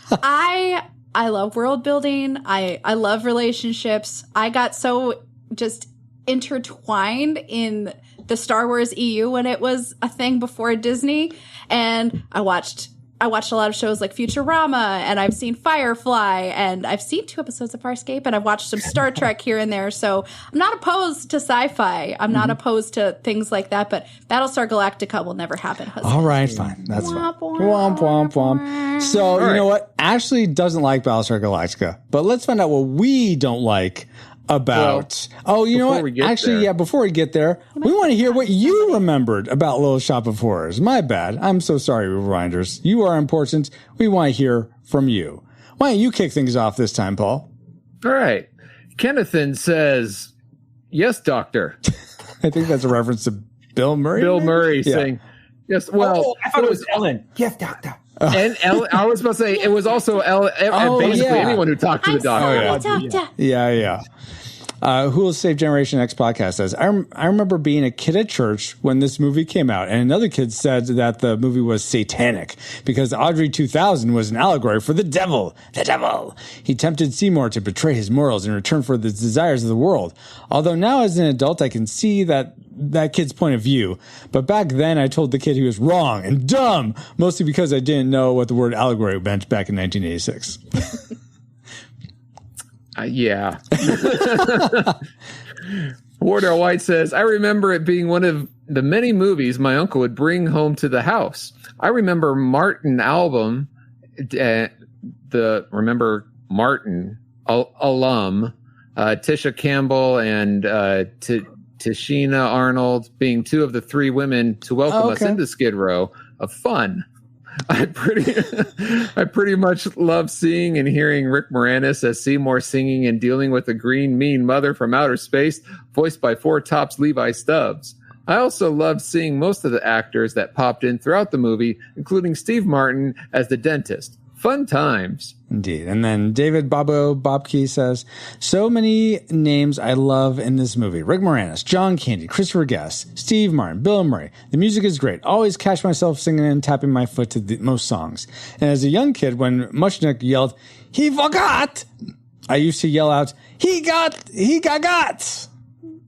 I love world building. I love relationships. I got so just intertwined in the Star Wars EU when it was a thing before Disney, and I watched a lot of shows like Futurama, and I've seen Firefly, and I've seen 2 episodes of Farscape, and I've watched some Star Trek here and there. So I'm not opposed to sci-fi. I'm not opposed to things like that, but Battlestar Galactica will never happen. All right, fine. That's fine. Womp, womp, womp. So you know what? Ashley doesn't like Battlestar Galactica, but let's find out what we don't like about. You know what? Actually, before we get there, we want to hear what you remembered about Little Shop of Horrors. My bad. I'm so sorry, Rewinders. You are important. We want to hear from you. Why don't you kick things off this time, Paul? All right. Kennethan says, yes, doctor. I think that's a reference to Bill Murray. Bill Murray saying, yes. Well, I thought it was Ellen. Yes, doctor. And I was supposed to say it was also basically anyone who talked to the doctor. Yeah. Who Will Save Generation X podcast says, I remember being a kid at church when this movie came out, and another kid said that the movie was satanic because Audrey 2000 was an allegory for the devil. The devil. He tempted Seymore to betray his morals in return for the desires of the world. Although now as an adult, I can see that kid's point of view. But back then, I told the kid he was wrong and dumb, mostly because I didn't know what the word allegory meant back in 1986. Yeah. Wardell White says, I remember it being one of the many movies my uncle would bring home to the house. I remember Martin album, remember Martin alum, Tisha Campbell and Tashina Arnold being two of the three women to welcome us into Skid Row of fun. I pretty much love seeing and hearing Rick Moranis as Seymore singing and dealing with a green mean mother from outer space, voiced by Four Tops Levi Stubbs. I also loved seeing most of the actors that popped in throughout the movie, including Steve Martin as the dentist. Fun times. Indeed. And then David Bobke says, so many names I love in this movie. Rick Moranis, John Candy, Christopher Guest, Steve Martin, Bill Murray. The music is great. Always catch myself singing and tapping my foot to most songs. And as a young kid, when Mushnick yelled, he forgot, I used to yell out, he got.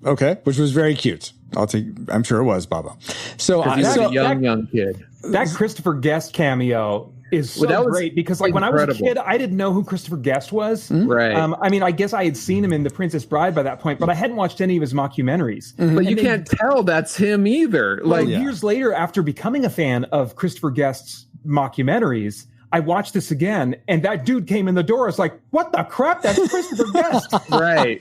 Okay. Which was very cute. I'm sure it was, Baba. So he's a young kid. That Christopher Guest cameo is so great because when I was a kid, I didn't know who Christopher Guest was. Right. I mean, I guess I had seen him in The Princess Bride by that point, but I hadn't watched any of his mockumentaries. Mm-hmm. But you can't tell that's him either. Years later, after becoming a fan of Christopher Guest's mockumentaries, I watched this again, and that dude came in the door. I was like, what the crap? That's Christopher Guest. Right.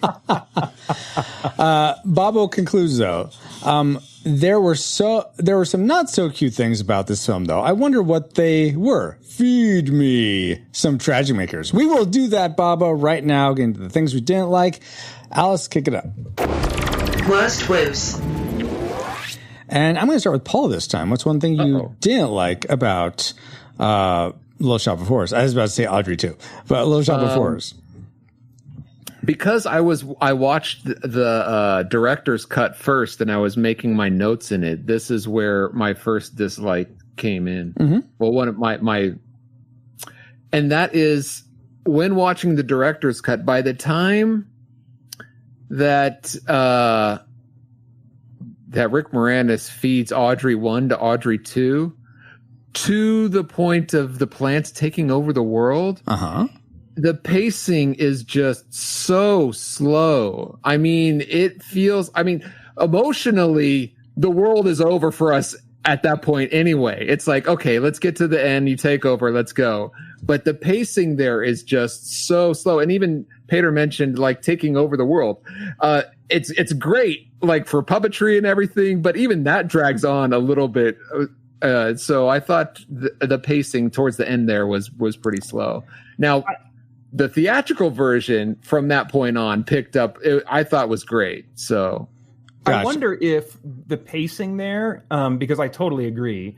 Bobo concludes, though. There were some not so cute things about this film, though. I wonder what they were. Feed me some tragic makers. We will do that, Baba, right now. Getting to the things we didn't like. Alice, kick it up. Worst woos. And I'm going to start with Paul this time. What's one thing you didn't like about Little Shop of Horrors? I was about to say Audrey too, but Little Shop of Horrors. Because I watched the director's cut first, and I was making my notes in it. This is where my first dislike came in. Mm-hmm. Well, one of my, and that is when watching the director's cut. By the time that Rick Moranis feeds Audrey 1 to Audrey 2, to the point of the plants taking over the world. The pacing is just so slow. I mean, emotionally, the world is over for us at that point anyway. It's like, okay, let's get to the end. You take over. Let's go. But the pacing there is just so slow. And even Peter mentioned like taking over the world. It's great, like for puppetry and everything, but even that drags on a little bit. So I thought the pacing towards the end there was pretty slow. Now, the theatrical version from that point on picked up, I thought was great. So gotcha. I wonder if the pacing there, because I totally agree.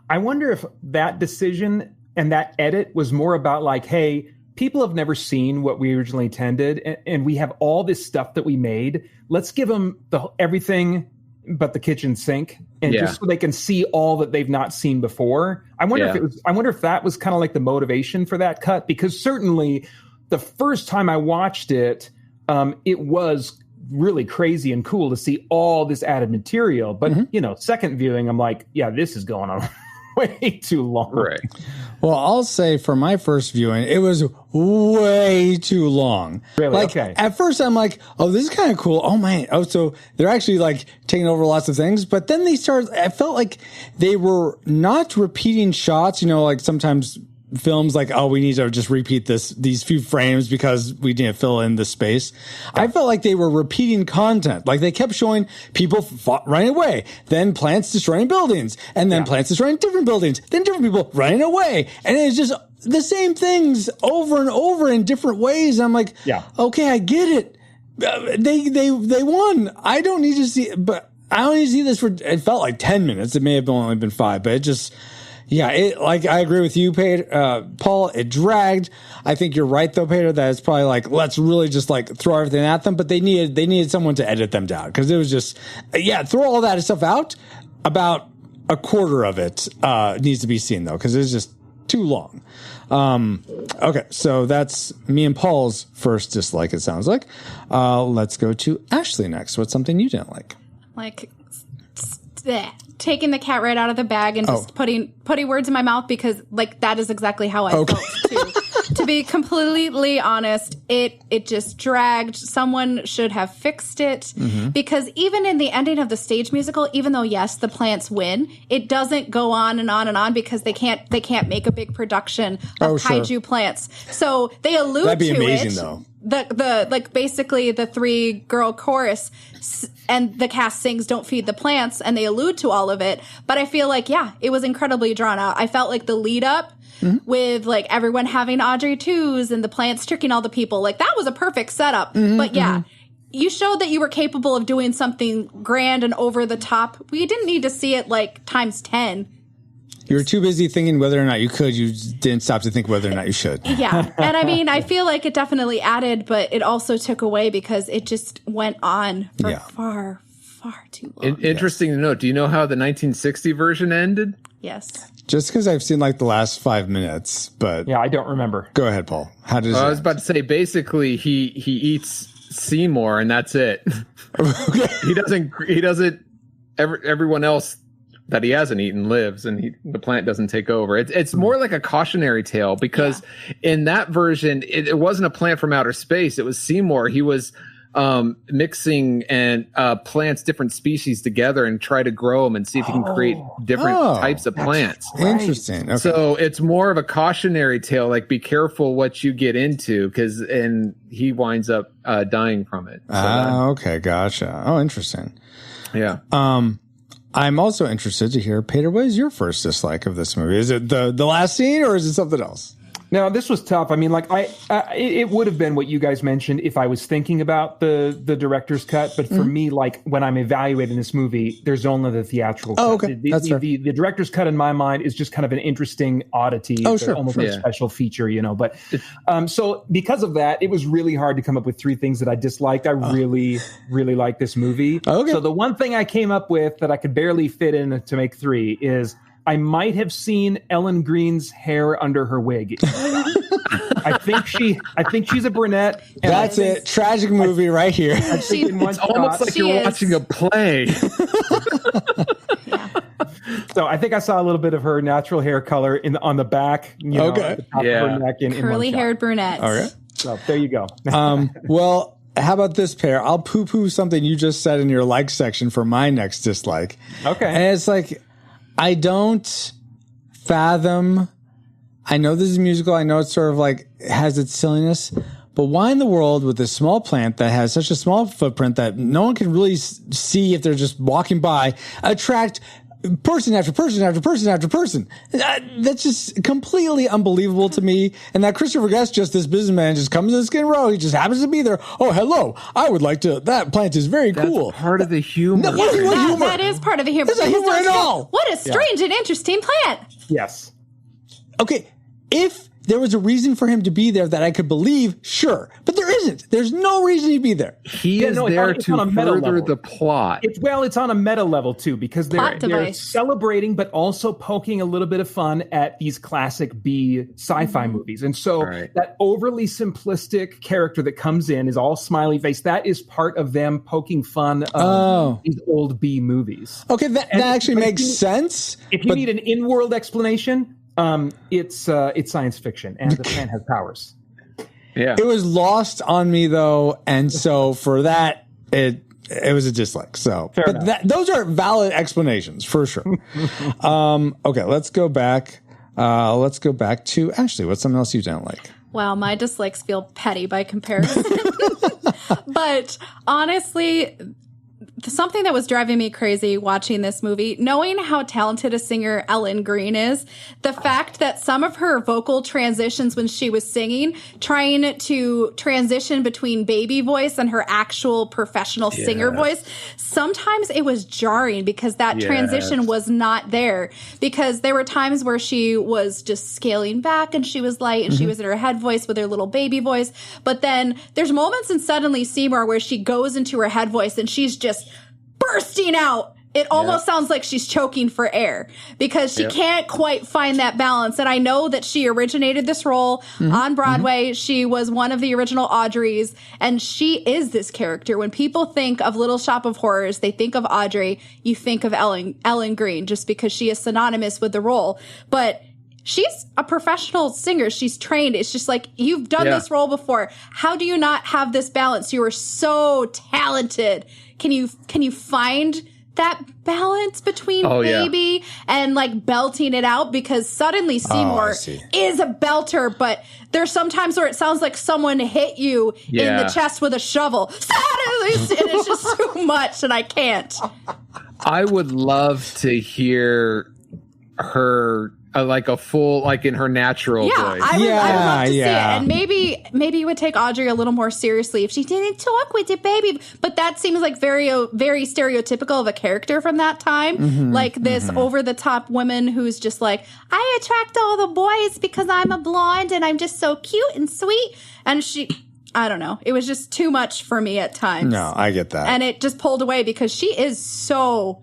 I wonder if that decision and that edit was more about like, hey, people have never seen what we originally intended, and we have all this stuff that we made. Let's give them everything but the kitchen sink, and just so they can see all that they've not seen before. I wonder if that was kind of like the motivation for that cut, because certainly the first time I watched it, it was really crazy and cool to see all this added material. But second viewing, I'm like, yeah, this is going on way too long. Right. Well, I'll say for my first viewing, it was way too long. Really? Like, okay. At first, I'm like, oh, this is kind of cool. Oh, man. Oh, so they're actually like taking over lots of things. But then I felt like they were not repeating shots, like sometimes films like, oh, we need to just repeat these few frames because we didn't fill in the space. I felt like they were repeating content. Like they kept showing people running away, then plants destroying buildings, and then plants destroying different buildings, then different people running away. And it's just the same things over and over in different ways. I'm like, okay, I get it. They won. I don't need to see, but I don't need to see this for, it felt like 10 minutes. It may have only been 5, but it just, Yeah, I agree with you, Paul. It dragged. I think you're right, though, Peter, that it's probably like, let's really just like throw everything at them. But they needed someone to edit them down because it was just, throw all that stuff out. About a quarter of it needs to be seen, though, because it's just too long. Okay, so that's me and Paul's first dislike, it sounds like. Let's go to Ashley next. What's something you didn't like? Like, taking the cat right out of the bag and just putting words in my mouth, because like that is exactly how I felt too. To be completely honest, it just dragged. Someone should have fixed it, because even in the ending of the stage musical, even though yes, the plants win, it doesn't go on and on and on because they can't make a big production of kaiju plants. So they allude That'd be to amazing, it. though. The like basically the 3-girl chorus and the cast sings "Don't Feed the Plants," and they allude to all of it. But I feel like it was incredibly drawn out. I felt like the lead up with like everyone having Audrey 2s and the plants tricking all the people, like that was a perfect setup. But you showed that you were capable of doing something grand and over the top. We didn't need to see it like times 10. You were too busy thinking whether or not you could. You didn't stop to think whether or not you should. Yeah. And I mean, I feel like it definitely added, but it also took away because it just went on for far, far too long. Interesting to note. Do you know how the 1960 version ended? Yes. Just because I've seen like the last 5 minutes, but yeah, I don't remember. Go ahead, Paul. How does I was about to say, basically, he eats Seymore and that's it. He doesn't. Everyone else that he hasn't eaten lives, and the plant doesn't take over. It's more like a cautionary tale, because in that version, it wasn't a plant from outer space. It was Seymore. He was mixing and plants, different species together, and try to grow them and see if he can create different types of plants. Right. Interesting. Okay. So it's more of a cautionary tale, like be careful what you get into, and he winds up dying from it. So okay, gotcha. Oh, interesting. Yeah. I'm also interested to hear, Peter, what is your first dislike of this movie? Is it the last scene, or is it something else? No, this was tough. I mean, like it would have been what you guys mentioned if I was thinking about the director's cut. But for me, like when I'm evaluating this movie, there's only the theatrical cut. Okay. That's fair. The director's cut in my mind is just kind of an interesting oddity. Almost a special feature, But so because of that, it was really hard to come up with 3 things that I disliked. I really, really like this movie. Okay. So the one thing I came up with that I could barely fit in to make 3 is I might have seen Ellen Green's hair under her wig. I think she's a brunette. That's it. Tragic movie right here. It's almost like you're watching a play. So I think I saw a little bit of her natural hair color on the back. At the top of her neck curly-haired brunette. All right. So there you go. Well, how about this, pair? I'll poo-poo something you just said in your like section for my next dislike. Okay. And it's like, I don't fathom. I know this is a musical. I know it's sort of like has its silliness, but why in the world with this small plant that has such a small footprint that no one can really see if they're just walking by, attract person after person after person after person? That's just completely unbelievable to me. And that Christopher Guest, just this businessman, just comes in Skid Row. He just happens to be there. Oh, hello. I would like to. That plant is very cool. That's part of the humor. No, what humor? That is part of the humor. There's no humor at all. What a strange and interesting plant. Yes. Okay, if there was a reason for him to be there that I could believe, sure. But there isn't. There's no reason to be there. He is there to further the plot. It's on a meta level, too, because they're celebrating, but also poking a little bit of fun at these classic B sci-fi movies. And so that overly simplistic character that comes in is all smiley face. That is part of them poking fun of these old B movies. Okay, that actually makes sense. If you need an in-world explanation, it's science fiction, and the plant has powers. Yeah, it was lost on me though, and so for that, it was a dislike. So, those are valid explanations for sure. Okay, let's go back. Let's go back to Ashley. What's something else you don't like? Wow, my dislikes feel petty by comparison. But honestly, something that was driving me crazy watching this movie, knowing how talented a singer Ellen Greene is, the fact that some of her vocal transitions when she was singing, trying to transition between baby voice and her actual professional singer voice, sometimes it was jarring because that transition was not there. Because there were times where she was just scaling back and she was light and she was in her head voice with her little baby voice. But then there's moments in Suddenly Seymore where she goes into her head voice and she's just bursting out. It almost sounds like she's choking for air because she can't quite find that balance. And I know that she originated this role on Broadway. She was one of the original Audreys, and she is this character. When people think of Little Shop of Horrors, they think of Audrey. You think of Ellen Greene just because she is synonymous with the role. But she's a professional singer. She's trained. It's just like, you've done this role before. How do you not have this balance? You are so talented. Can you find that balance between baby and like belting it out? Because Suddenly Seymore is a belter, but there's sometimes where it sounds like someone hit you in the chest with a shovel. Suddenly, and it's just too much, and I can't. I would love to hear her like a full, like in her natural voice. I would love to see it. And maybe you would take Audrey a little more seriously if she didn't talk with the baby. But that seems like very stereotypical of a character from that time. Like this over-the-top woman who's just like, I attract all the boys because I'm a blonde and I'm just so cute and sweet. And I don't know. It was just too much for me at times. No, I get that. And it just pulled away because she is so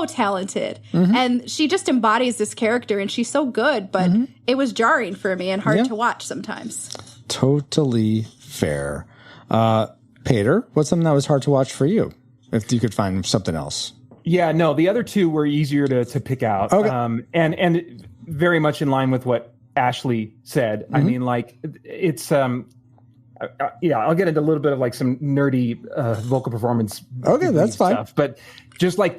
talented and she just embodies this character and she's so good, but it was jarring for me and hard to watch sometimes. Totally fair. Peter, what's something that was hard to watch for you? If you could find something else. Yeah, no, the other two were easier to pick out. Okay. And very much in line with what Ashley said. I mean, like, it's I'll get into a little bit of like some nerdy vocal performance. Okay, that's fine. Stuff. But just like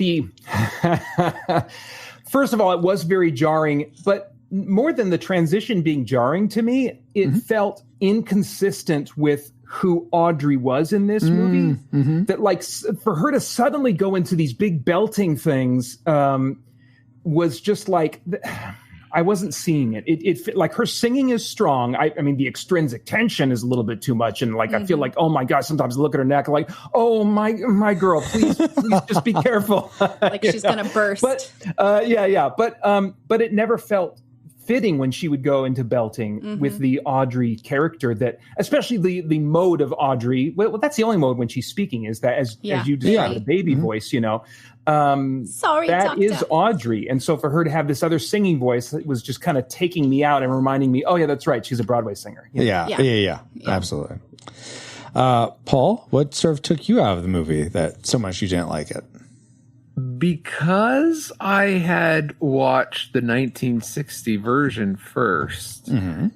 first of all, it was very jarring, but more than the transition being jarring to me, it felt inconsistent with who Audrey was in this movie. That like for her to suddenly go into these big belting things was just like, I wasn't seeing it. It like her singing is strong. I mean, the extrinsic tension is a little bit too much. And like, I feel like, oh my God, sometimes I look at her neck like, oh my girl, please just be careful. Like she's going to burst. But but it never felt fitting when she would go into belting with the Audrey character, that especially the mode of Audrey. Well, that's the only mode when she's speaking, is that as you described, the baby voice, you know. Sorry, that Doctor. is Audrey. And so for her to have this other singing voice, it was just kind of taking me out and reminding me, oh yeah, that's right, she's a Broadway singer. Yeah. Absolutely. Paul, what sort of took you out of the movie that so much you didn't like it? Because I had watched the 1960 version first,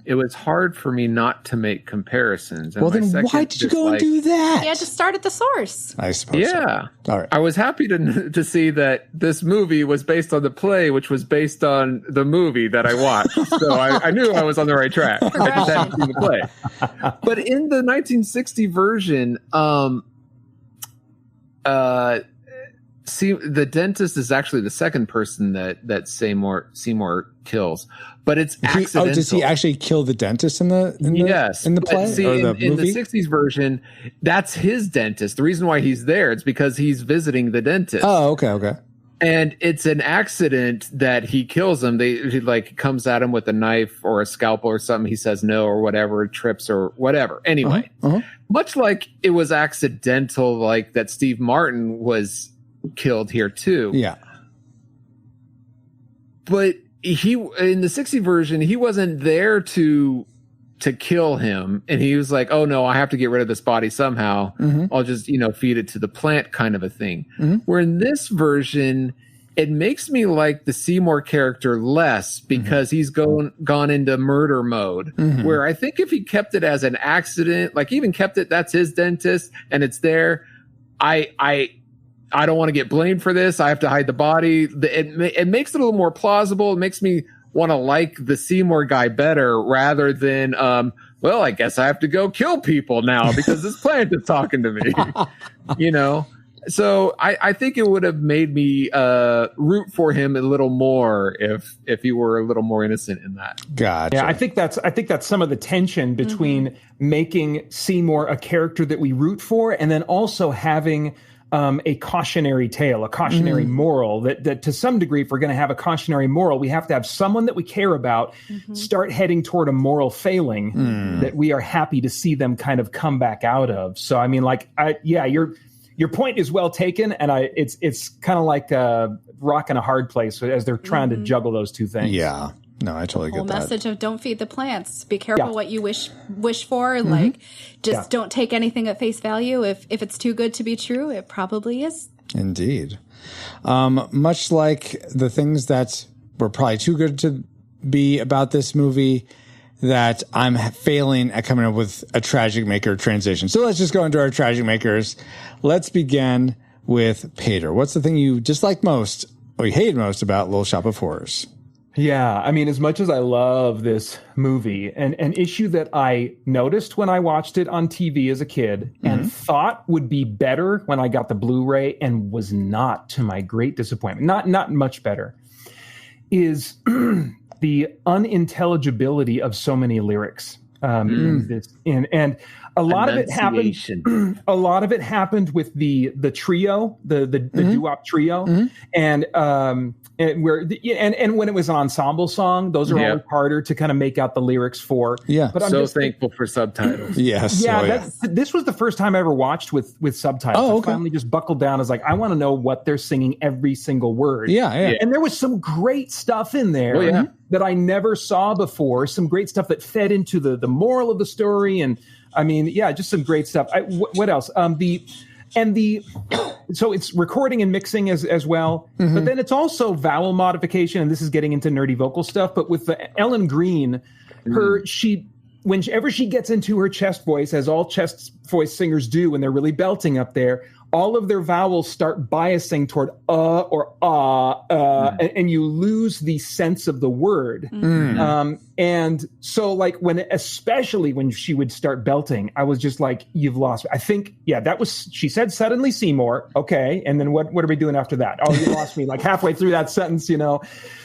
it was hard for me not to make comparisons. And well, then why did you go and do that? You had to start at the source. I suppose. Yeah. So. All right. I was happy to see that this movie was based on the play, which was based on the movie that I watched. So I knew I was on the right track. I just hadn't seen the play. But in the 1960 version, see, the dentist is actually the second person that Seymore kills, but it's accidental. Does he actually kill the dentist in the play? See, or in the 60s version, that's his dentist. The reason why he's there is because he's visiting the dentist. Oh, okay. And it's an accident that he kills him. He like comes at him with a knife or a scalpel or something. He says no or whatever, trips or whatever. Anyway, much like it was accidental, like that Steve Martin was killed here too. Yeah. But he, in the 60 version, he wasn't there to kill him. And he was like, oh no, I have to get rid of this body somehow. I'll just, feed it to the plant kind of a thing. Where in this version, it makes me like the Seymore character less because he's gone into murder mode. Where I think if he kept it as an accident, like even kept it, that's his dentist and it's there. I don't want to get blamed for this. I have to hide the body. It makes it a little more plausible. It makes me want to like the Seymore guy better rather than, well, I guess I have to go kill people now because this plant is talking to me, So I think it would have made me root for him a little more if he were a little more innocent in that. Gotcha. Yeah, I think that's some of the tension between making Seymore a character that we root for, and then also having a cautionary tale, a cautionary moral. That to some degree, if we're going to have a cautionary moral, we have to have someone that we care about start heading toward a moral failing that we are happy to see them kind of come back out of. So I mean, your point is well taken, and it's kind of like a rock in a hard place as they're trying to juggle those two things. Yeah. No, I totally get that. Message of don't feed the plants. Be careful what you wish for. Like, just don't take anything at face value. If it's too good to be true, it probably is. Indeed. Much like the things that were probably too good to be about this movie, that I'm failing at coming up with a tragic maker transition. So let's just go into our tragic makers. Let's begin with Peter. What's the thing you dislike most or you hate most about Little Shop of Horrors? Yeah, I mean, as much as I love this movie, and an issue that I noticed when I watched it on TV as a kid and thought would be better when I got the Blu-ray and was not, to my great disappointment, not much better, is the unintelligibility of so many lyrics in this. And a lot of it happened. A lot of it happened with the trio, the doo-wop trio, and when it was an ensemble song, those are always harder to kind of make out the lyrics for. Yeah, but I'm so thankful for subtitles. Yes, yeah. This was the first time I ever watched with subtitles. Oh, okay. I finally just buckled down. I was like, I want to know what they're singing every single word. Yeah. And there was some great stuff in there that I never saw before. Some great stuff that fed into the moral of the story, and I mean, just some great stuff. What else? So it's recording and mixing as well, but then it's also vowel modification, and this is getting into nerdy vocal stuff. But with Ellen Green, whenever she gets into her chest voice, as all chest voice singers do when they're really belting up there, all of their vowels start biasing toward or and you lose the sense of the word. And so, especially when she would start belting, I was just like, "You've lost." I think, that was. She said, "Suddenly Seymore." Okay, and then what are we doing after that? Oh, you lost me halfway through that sentence,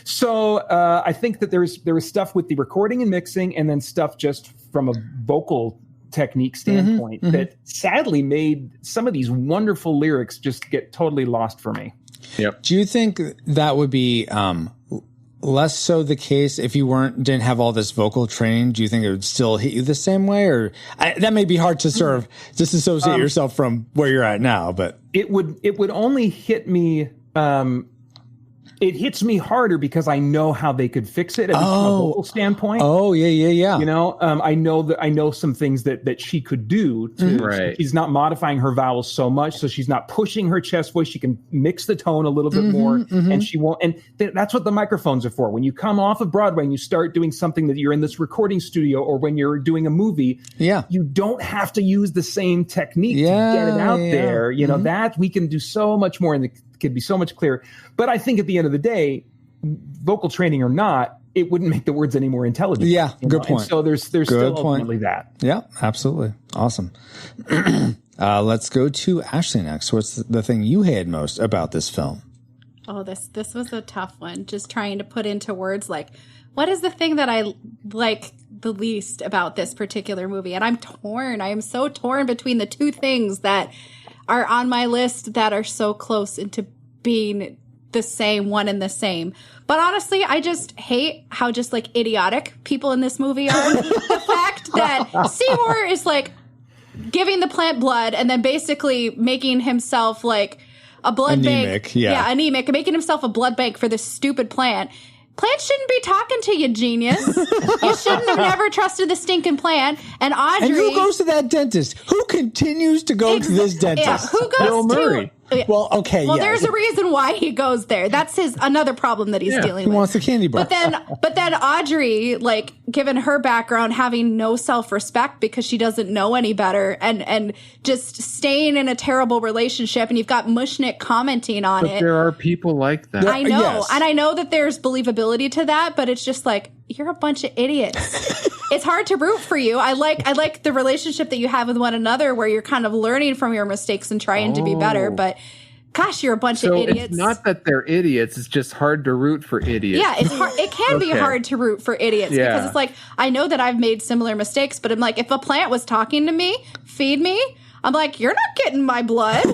So I think that there was stuff with the recording and mixing, and then stuff just from a vocal technique standpoint that sadly made some of these wonderful lyrics just get totally lost for me. Yep. Do you think that would be less so the case if you didn't have all this vocal training? Do you think it would still hit you the same way, or that may be hard to sort of disassociate yourself from where you're at now? But it would only hit me. It hits me harder because I know how they could fix it, at least from a vocal standpoint. Oh, yeah. I know some things that she could do. She's not modifying her vowels so much, so she's not pushing her chest voice. She can mix the tone a little bit more, and she won't. And that's what the microphones are for. When you come off of Broadway and you start doing something that you're in this recording studio, or when you're doing a movie, you don't have to use the same technique to get it out there. That we can do so much more, and it could be so much clearer. But I think at the end of the day, vocal training or not, it wouldn't make the words any more intelligent. Yeah, good point. And so there's still ultimately that. Yeah, absolutely. Awesome. Let's go to Ashley next. What's the thing you hated most about this film? Oh, this was a tough one. Just trying to put into words what is the thing that I like the least about this particular movie? And I'm torn. I am so torn between the two things that are on my list that are so close into being the same, one and the same. But honestly, I just hate how just idiotic people in this movie are. The fact that Seymore is giving the plant blood and then basically making himself a blood bank. Yeah, anemic, making himself a blood bank for this stupid plant. Plants shouldn't be talking to you, genius. You shouldn't have never trusted the stinking plant. And Audrey. And who goes to that dentist? Who continues to go to this dentist? Yeah, who goes Bill Murray. Well, okay. Well, there's a reason why he goes there. That's another problem that he's dealing with. He wants the candy bar. But then Audrey, given her background, having no self-respect because she doesn't know any better, and just staying in a terrible relationship, and you've got Mushnick commenting on it. But there are people like that. I know, and I know that there's believability to that, but it's just you're a bunch of idiots. it's hard to root for you. I like the relationship that you have with one another where you're kind of learning from your mistakes and trying to be better. But gosh, you're a bunch of idiots. It's not that they're idiots. It's just hard to root for idiots. Yeah, it's hard. It can be hard to root for idiots because it's like, I know that I've made similar mistakes, but I'm like, if a plant was talking to me, feed me, I'm like, you're not getting my blood.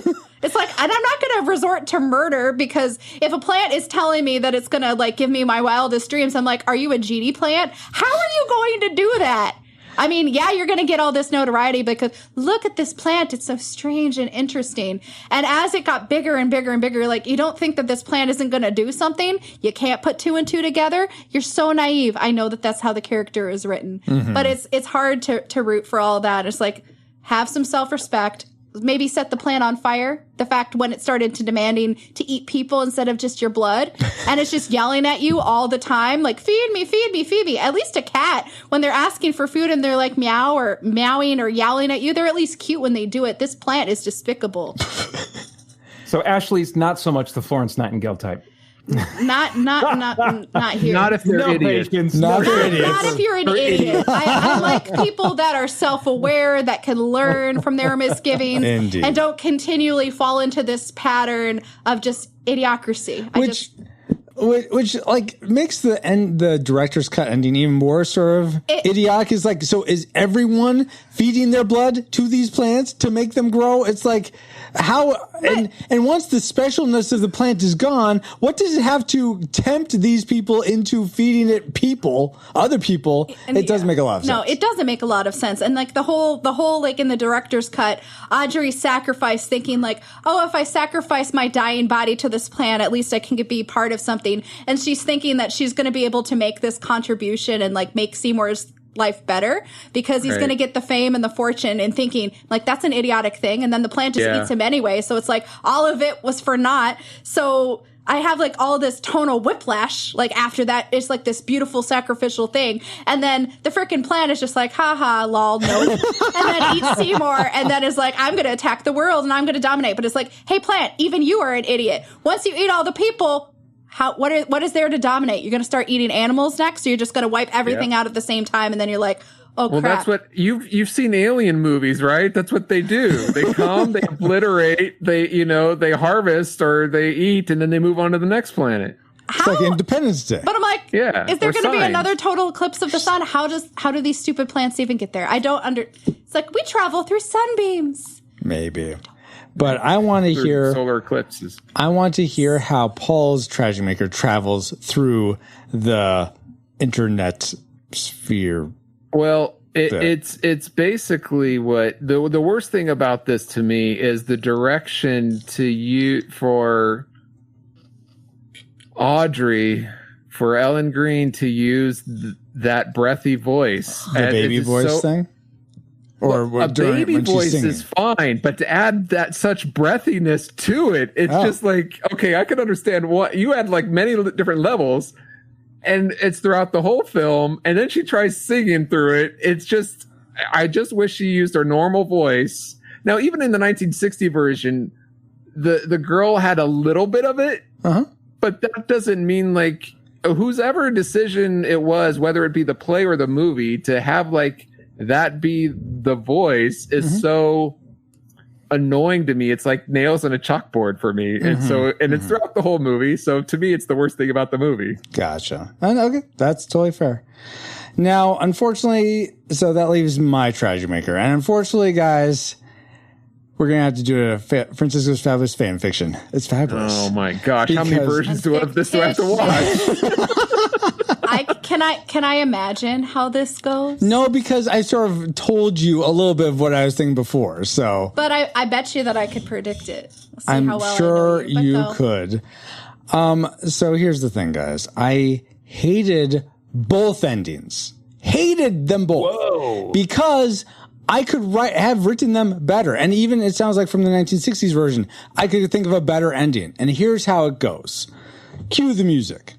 It's like, and I'm not going to resort to murder because if a plant is telling me that it's going to like give me my wildest dreams, I'm like, are you a GD plant? How are you going to do that? I mean, yeah, you're going to get all this notoriety because look at this plant. It's so strange and interesting. And as it got bigger and bigger and bigger, like, you don't think that this plant isn't going to do something. You can't put 2 and 2 together. You're so naive. I know that that's how the character is written, but it's hard to root for all that. It's like, have some self-respect. Maybe set the plant on fire. The fact when it started to demanding to eat people instead of just your blood. And it's just yelling at you all the time. Like, feed me, feed me, feed me. At least a cat, when they're asking for food and they're like meow or meowing or yowling at you, they're at least cute when they do it. This plant is despicable. So Ashley's not so much the Florence Nightingale type. Not here. Not if they're idiots. Not if you're an idiot. I like people that are self-aware, that can learn from their misgivings, and don't continually fall into this pattern of just idiocracy. Which like makes the director's cut ending even more sort of idiotic. Is like, so is everyone feeding their blood to these plants to make them grow? It's like, how, and once the specialness of the plant is gone, what does it have to tempt these people into feeding it other people? It doesn't make a lot of sense. No, it doesn't make a lot of sense. And like the whole like in the director's cut, Audrey sacrificed thinking like, oh, if I sacrifice my dying body to this plant, at least I can be part of something. And she's thinking that she's going to be able to make this contribution and like make Seymour's life better because he's going to get the fame and the fortune, and thinking like that's an idiotic thing. And then the plant just eats him anyway. So it's like all of it was for naught. So I have like all this tonal whiplash. Like after that, it's like this beautiful sacrificial thing. And then the freaking plant is just like, haha, lol, no. And then eats Seymore and then is like, I'm going to attack the world and I'm going to dominate. But it's like, hey, plant, even you are an idiot. Once you eat all the people, what is there to dominate? You're going to start eating animals next, or you're just going to wipe everything out at the same time, and then you're like, oh, crap. Well, that's what you've seen alien movies, right? That's what they do. They come, they obliterate, they harvest or they eat, and then they move on to the next planet. It's like Independence Day. But I'm like, is there going to be another total eclipse of the sun? How do these stupid plants even get there? It's like we travel through sunbeams. Maybe. But I want to hear solar eclipses. I want to hear how Paul's Tragic Maker travels through the internet sphere. Well, it's basically what the worst thing about this to me is the direction for Audrey, for Ellen Green to use that breathy voice, the baby voice thing. Or a baby voice is fine, but to add that such breathiness to it, it's just like, okay, I can understand what you had like many different levels, and it's throughout the whole film. And then she tries singing through it. It's just, I just wish she used her normal voice. Now, even in the 1960 version, the girl had a little bit of it, but that doesn't mean like whosever decision it was, whether it be the play or the movie, to have like that be the voice is so annoying to me. It's like nails on a chalkboard for me. And it's throughout the whole movie. So to me, it's the worst thing about the movie. Gotcha. Okay. That's totally fair. Now, unfortunately, so that leaves my Tragic Maker. And unfortunately, guys, we're going to have to do a Francisco's Fabulous fan fiction. It's fabulous. Oh my gosh. How many versions of this do I have to watch? Can I imagine how this goes? No, because I sort of told you a little bit of what I was thinking before. So, but I bet you that I could predict it. I'm sure you could. So here's the thing, guys. I hated both endings. Hated them both. Whoa. Because I could have written them better. And even it sounds like from the 1960s version, I could think of a better ending. And here's how it goes. Cue the music.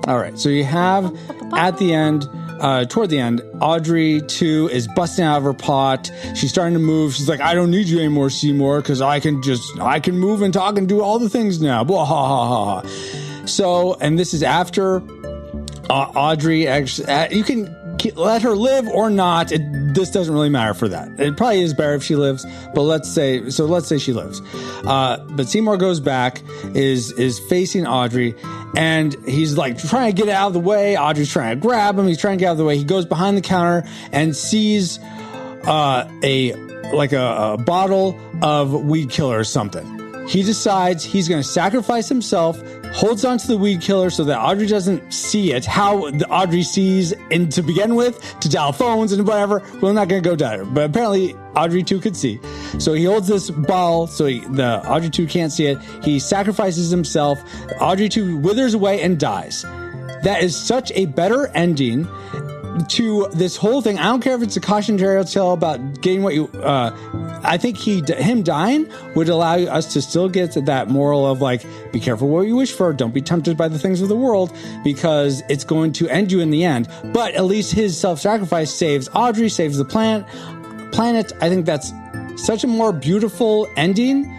All right, so you have at the end, toward the end, Audrey 2 is busting out of her pot. She's starting to move. She's like, I don't need you anymore, Seymore, because I can move and talk and do all the things now. Blah, ha, ha, ha. So, and this is after Audrey, actually, you can let her live or not. This doesn't really matter for that. It probably is better if she lives, but let's say she lives. But Seymore goes back, is facing Audrey, and he's like trying to get out of the way. Audrey's trying to grab him. He's trying to get out of the way. He goes behind the counter and sees a bottle of weed killer or something. He decides he's going to sacrifice himself, holds onto the weed killer so that Audrey doesn't see it. How Audrey sees, and to begin with, to dial phones and whatever. We're not going to go down. But apparently Audrey 2 could see. So he holds this bottle so the Audrey 2 can't see it. He sacrifices himself. Audrey 2 withers away and dies. That is such a better ending to this whole thing. I don't care if it's a cautionary tale about getting what you. I think him dying would allow us to still get to that moral of like, be careful what you wish for. Don't be tempted by the things of the world, because it's going to end you in the end. But at least his self-sacrifice saves Audrey, saves the planet. I think that's such a more beautiful ending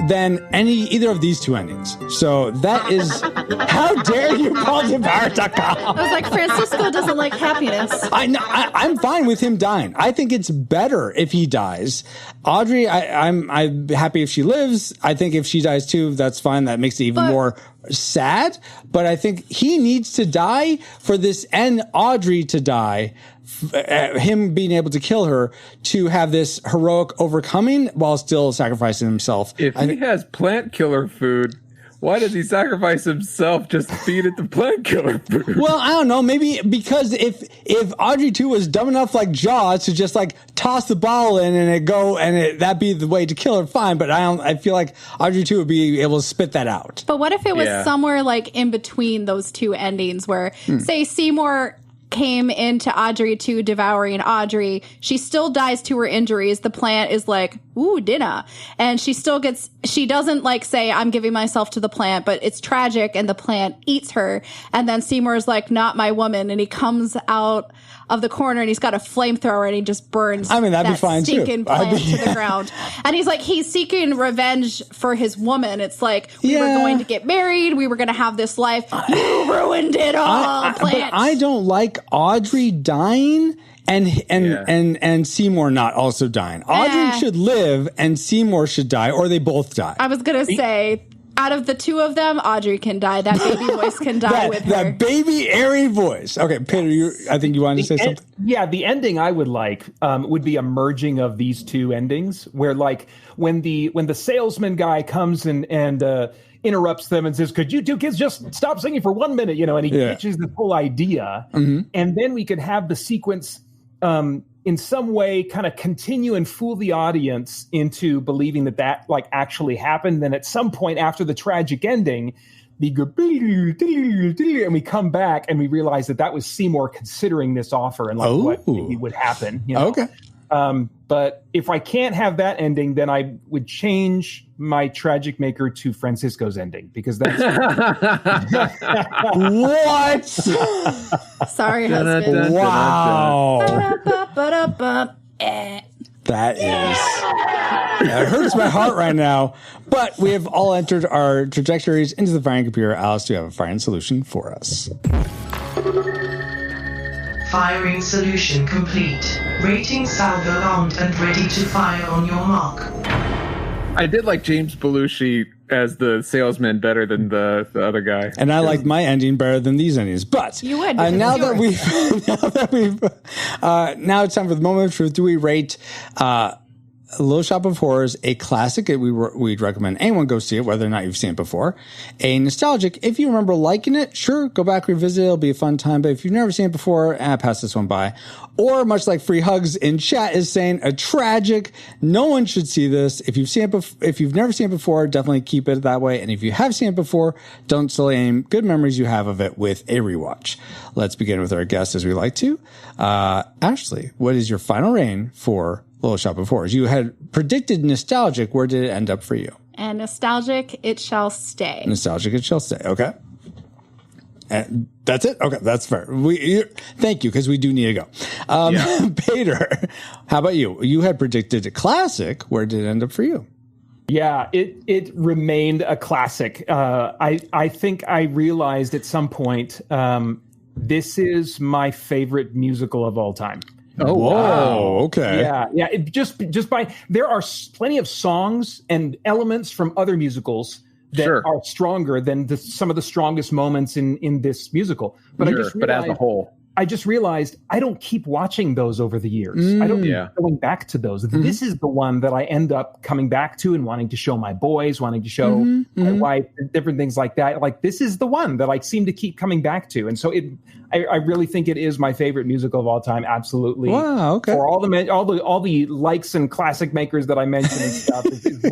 than either of these two endings. So that is, how dare you call Devour.com? I was like, Francisco doesn't like happiness. I'm fine with him dying. I think it's better if he dies. Audrey, I'm happy if she lives. I think if she dies too, that's fine. That makes it even more sad. But I think he needs to die for this and Audrey to die. Him being able to kill her to have this heroic overcoming while still sacrificing himself. If he has plant killer food, why does he sacrifice himself just to feed it the plant killer food? Well, I don't know. Maybe because if Audrey 2 was dumb enough like Jaws to just like toss the bottle in and that'd be the way to kill her, fine. But I feel like Audrey 2 would be able to spit that out. But what if it was somewhere like in between those two endings where, say, Seymore came into Audrey 2 devouring Audrey. She still dies to her injuries. The plant is like, ooh, dinner. And she doesn't like say, I'm giving myself to the plant, but it's tragic and the plant eats her. And then Seymore is like, not my woman. And he comes out of the corner and he's got a flamethrower and he just burns that'd be fine stinking plant to the ground. And he's like, he's seeking revenge for his woman. It's like, we were going to get married. We were going to have this life. You ruined it all, plant. But I don't like Audrey dying and Seymore not also dying. Audrey should live and Seymore should die, or they both die. I was going to say, out of the two of them, Audrey can die. That baby voice can die with her. That baby airy voice. Okay, Peter, I think you wanted to say something? Yeah, the ending I would like would be a merging of these two endings, where like when the salesman guy comes and interrupts them and says, could you two kids just stop singing for 1 minute? And he pitches the whole idea. Mm-hmm. And then we could have the sequence in some way kind of continue and fool the audience into believing that like actually happened. Then at some point after the tragic ending, we go, and we come back and we realize that was Seymore considering this offer and like what maybe would happen. Okay. But if I can't have that ending, then I would change my tragic maker to Francisco's ending, because that's what? Sorry, husband. Wow. That hurts my heart right now. But we have all entered our trajectories into the firing computer. Alice, do you have a firing solution for us? Firing solution complete. Rating salvo armed and ready to fire on your mark. I did like James Belushi as the salesman better than the other guy. And I liked my ending better than these endings. But you would, now it's time for the moment of truth. Do we rate Little Shop of Horrors a classic? We'd recommend anyone go see it, whether or not you've seen it before. A nostalgic, if you remember liking it, sure, go back, revisit it. It'll be a fun time. But if you've never seen it before, pass this one by. Or much like Free Hugs in chat is saying, a tragic. No one should see this. If you've seen it, if you've never seen it before, definitely keep it that way. And if you have seen it before, don't sully any good memories you have of it with a rewatch. Let's begin with our guest as we like to. Ashley, what is your final reign for Little Shop of Horrors? You had predicted nostalgic. Where did it end up for you? And nostalgic, it shall stay. Nostalgic, it shall stay. Okay. And that's it? Okay, that's fair. Thank you, because we do need to go. Peter, how about you? You had predicted a classic. Where did it end up for you? Yeah, it remained a classic. I think I realized at some point This is my favorite musical of all time. Oh, wow. Okay. Yeah. Just by there are plenty of songs and elements from other musicals that are stronger than some of the strongest moments in this musical. But but as a whole, I just realized I don't keep watching those over the years. I don't keep going back to those. This is the one that I end up coming back to and wanting to show my boys, wanting to show my wife, different things like that. Like, this is the one that I seem to keep coming back to. And so I really think it is my favorite musical of all time. Absolutely. Wow. Okay. For all the likes and classic makers that I mentioned and stuff is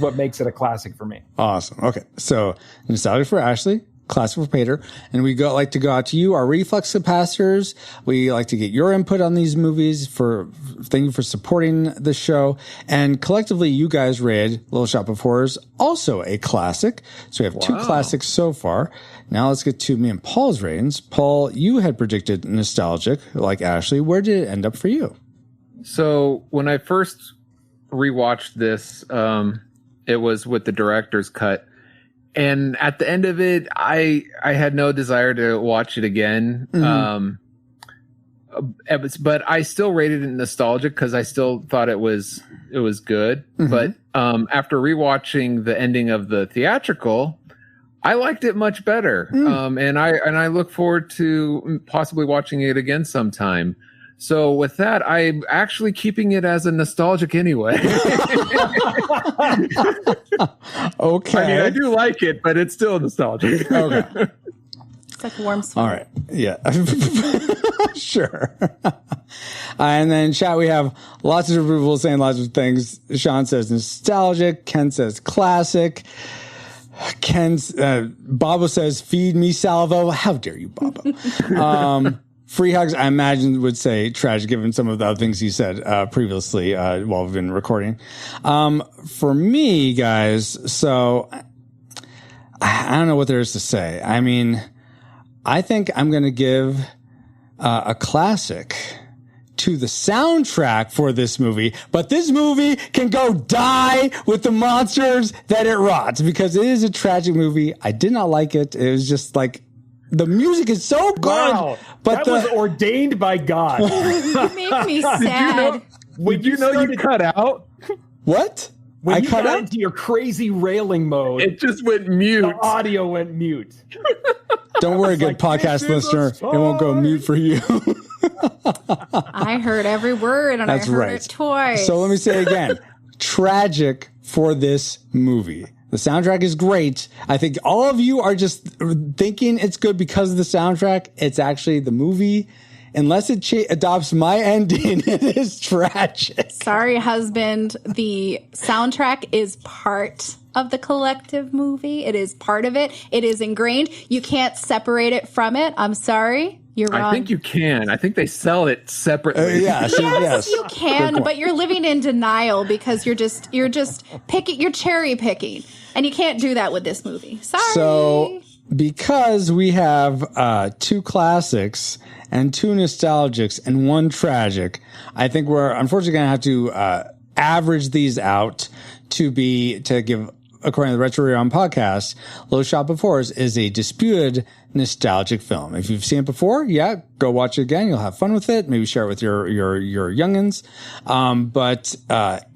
what makes it a classic for me. Awesome. Okay. So nostalgia for Ashley, classic for Peter, and we like to go out to you, our reflux capacitors. We like to get your input on these movies. Thank you for supporting the show. And collectively, you guys rated Little Shop of Horrors, also a classic. So we have two classics so far. Now let's get to me and Paul's ratings. Paul, you had predicted nostalgic like Ashley. Where did it end up for you? So when I first rewatched this, it was with the director's cut. And at the end of it, I had no desire to watch it again. But I still rated it nostalgic because I still thought it was good. But after rewatching the ending of the theatrical, I liked it much better. And I look forward to possibly watching it again sometime. So with that, I'm actually keeping it as a nostalgic anyway. Okay. I mean, I do like it, but it's still nostalgic. Okay. It's like warm sweat. All right. Yeah. Sure. And then chat, we have lots of people saying lots of things. Sean says nostalgic. Ken says classic. Babo says feed me salvo. How dare you, Babo? Free Hugs, I imagine, would say tragic, given some of the other things he said previously while we've been recording. For me, guys, so I don't know what there is to say. I mean, I think I'm going to give a classic to the soundtrack for this movie, but this movie can go die with the monsters that it rots because it is a tragic movie. I did not like it. It was just like, the music is so good, but that was ordained by God. You make me sad. Did you know you cut out? What? When you got into your crazy railing mode, it just went mute. The audio went mute. Don't worry, good podcast listener. It won't go mute for you. I heard every word, and That's I heard right. it twice. So let me say again, tragic for this movie. The soundtrack is great. I think all of you are just thinking it's good because of the soundtrack. It's actually the movie. Unless it adopts my ending, it is tragic. Sorry, husband. The soundtrack is part of the collective movie. It is part of it. It is ingrained. You can't separate it from it. I'm sorry. You're wrong. I think you can. I think they sell it separately. Yes, you can, but you're living in denial because you're just picking, you're cherry picking, and you can't do that with this movie. Sorry. So because we have two classics and two nostalgics and one tragic, I think we're unfortunately going to have to average these out to give. According to the Retro Rewind podcast, Little Shop of Horrors is a disputed nostalgic film. If you've seen it before, go watch it again. You'll have fun with it. Maybe share it with your youngins. But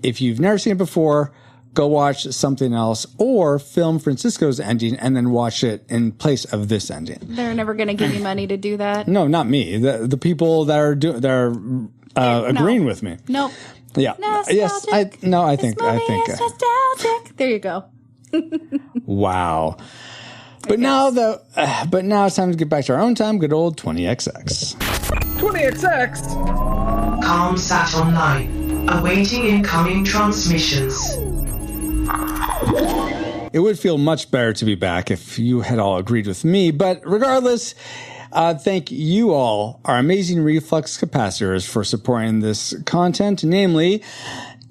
if you've never seen it before, go watch something else or film Francisco's ending and then watch it in place of this ending. They're never going to give you money to do that. No, not me. The people that are agreeing with me. Nope. Yeah. Nostalgic. Yes. I think. It's nostalgic. There you go. Wow. But now it's time to get back to our own time. Good old 20XX. 20XX. Calm sat on line, awaiting incoming transmissions. It would feel much better to be back if you had all agreed with me. But regardless, thank you all, our amazing reflux capacitors, for supporting this content, namely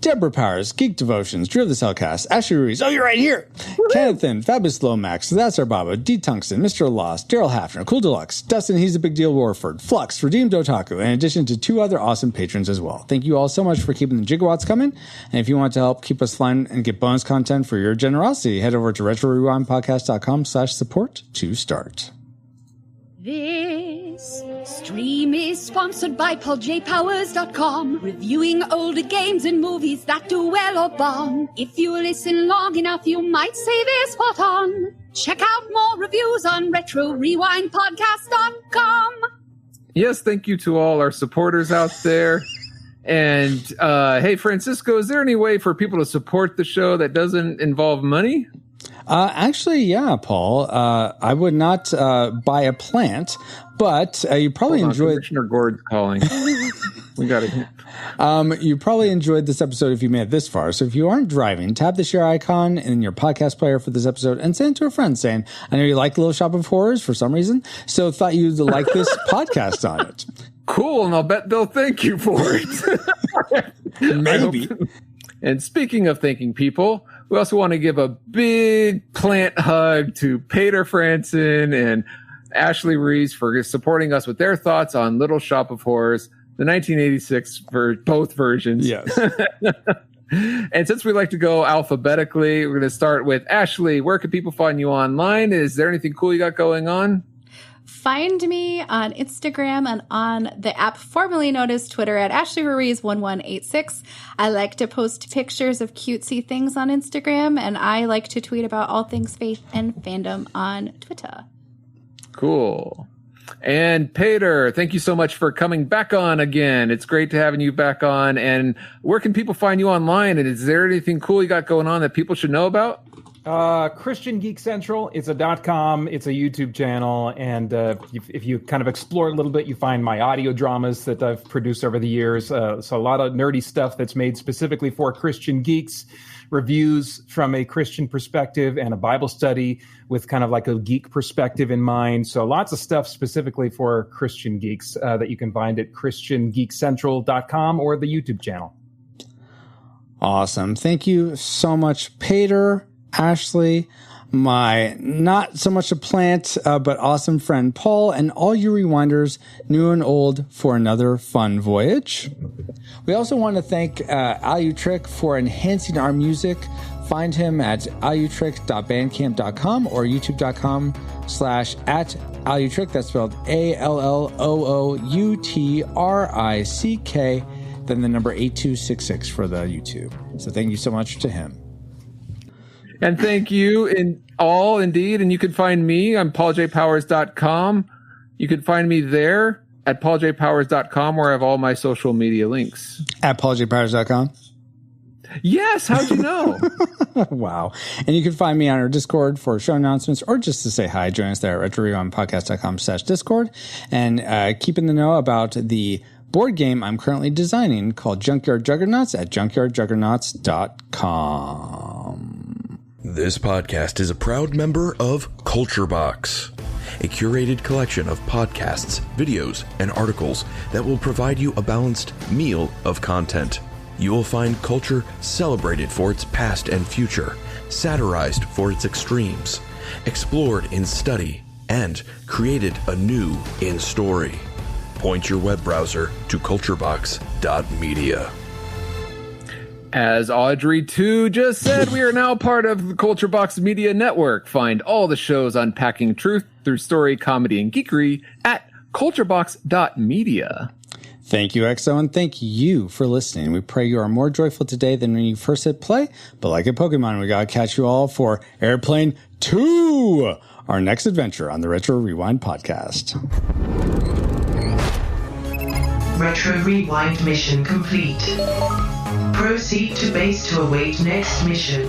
Deborah Powers, Geek Devotions, Drew of the Cellcast, Ashley Ruiz, oh, you're right here, Kennethan, Fabulous Lomax, That's Our Baba, D. Tungsten, Mr. Lost, Daryl Hafner, Cool Deluxe, Dustin, He's a Big Deal Warford, Flux, Redeemed Otaku, in addition to two other awesome patrons as well. Thank you all so much for keeping the gigawatts coming. And if you want to help keep us flying and get bonus content for your generosity, head over to retrorewindpodcast.com/support to start. This stream is sponsored by PaulJPowers.com, reviewing older games and movies that do well or bomb. If you listen long enough, you might say they're spot on. Check out more reviews on RetroRewindPodcast.com. Yes, thank you to all our supporters out there. And hey, Francisco, is there any way for people to support the show that doesn't involve money? Actually, yeah, Paul. I would not buy a plant, but you probably enjoyed. Commissioner Gord's calling. We got it. You probably enjoyed this episode if you made it this far. So if you aren't driving, tap the share icon in your podcast player for this episode and send it to a friend saying, "I know you like Little Shop of Horrors for some reason, so thought you'd like this podcast on it." Cool, and I'll bet they'll thank you for it. Maybe. And speaking of thanking people, we also want to give a big plant hug to Peter Franson and Ashley Reese for supporting us with their thoughts on Little Shop of Horrors, the 1986 for both versions. Yes. And since we like to go alphabetically, we're going to start with Ashley. Where can people find you online? Is there anything cool you got going on? Find me on Instagram and on the app formerly known as Twitter at AshleyRuiz1186. I like to post pictures of cutesy things on Instagram, and I like to tweet about all things faith and fandom on Twitter. Cool. And Peter, thank you so much for coming back on again. It's great to having you back on. And where can people find you online? And is there anything cool you got going on that people should know about? Christian Geek Central. It's a .com. It's a YouTube channel. And if you kind of explore a little bit, you find my audio dramas that I've produced over the years. So a lot of nerdy stuff that's made specifically for Christian geeks, reviews from a Christian perspective, and a Bible study with kind of like a geek perspective in mind. So lots of stuff specifically for Christian geeks that you can find at ChristianGeekCentral.com or the YouTube channel. Awesome. Thank you so much, Peter, Ashley, my not so much a plant, but awesome friend Paul, and all you rewinders, new and old, for another fun voyage. We also want to thank Alutrick for enhancing our music. Find him at alutrick.bandcamp.com or youtube.com/@Alutrick. That's spelled ALLOOUTRICK, then the number 8266 for the YouTube. So thank you so much to him. And thank you indeed. And you can find me on pauljpowers.com. You can find me there at pauljpowers.com, where I have all my social media links. At pauljpowers.com? Yes, how'd you know? Wow. And you can find me on our Discord for show announcements or just to say hi. Join us there at retrorewindpodcast.com/Discord. And keep in the know about the board game I'm currently designing called Junkyard Juggernauts at junkyardjuggernauts.com. This podcast is a proud member of Culture Box, a curated collection of podcasts, videos, and articles that will provide you a balanced meal of content. You will find culture celebrated for its past and future, satirized for its extremes, explored in study, and created anew in story. Point your web browser to culturebox.media. As Audrey 2 just said, we are now part of the Culture Box Media Network. Find all the shows unpacking truth through story, comedy, and geekery at culturebox.media. Thank you, XO, and thank you for listening. We pray you are more joyful today than when you first hit play, but like a Pokemon, we gotta catch you all for Airplane 2, our next adventure on the Retro Rewind podcast. Retro Rewind mission complete. Proceed to base to await next mission.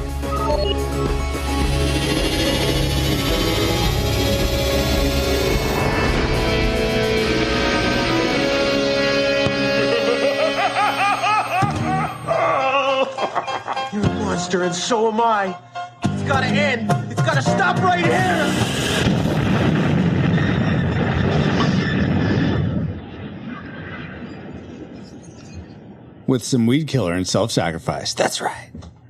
You're a monster and so am I. It's gotta end. It's gotta stop right here. With some weed killer and self-sacrifice. That's right.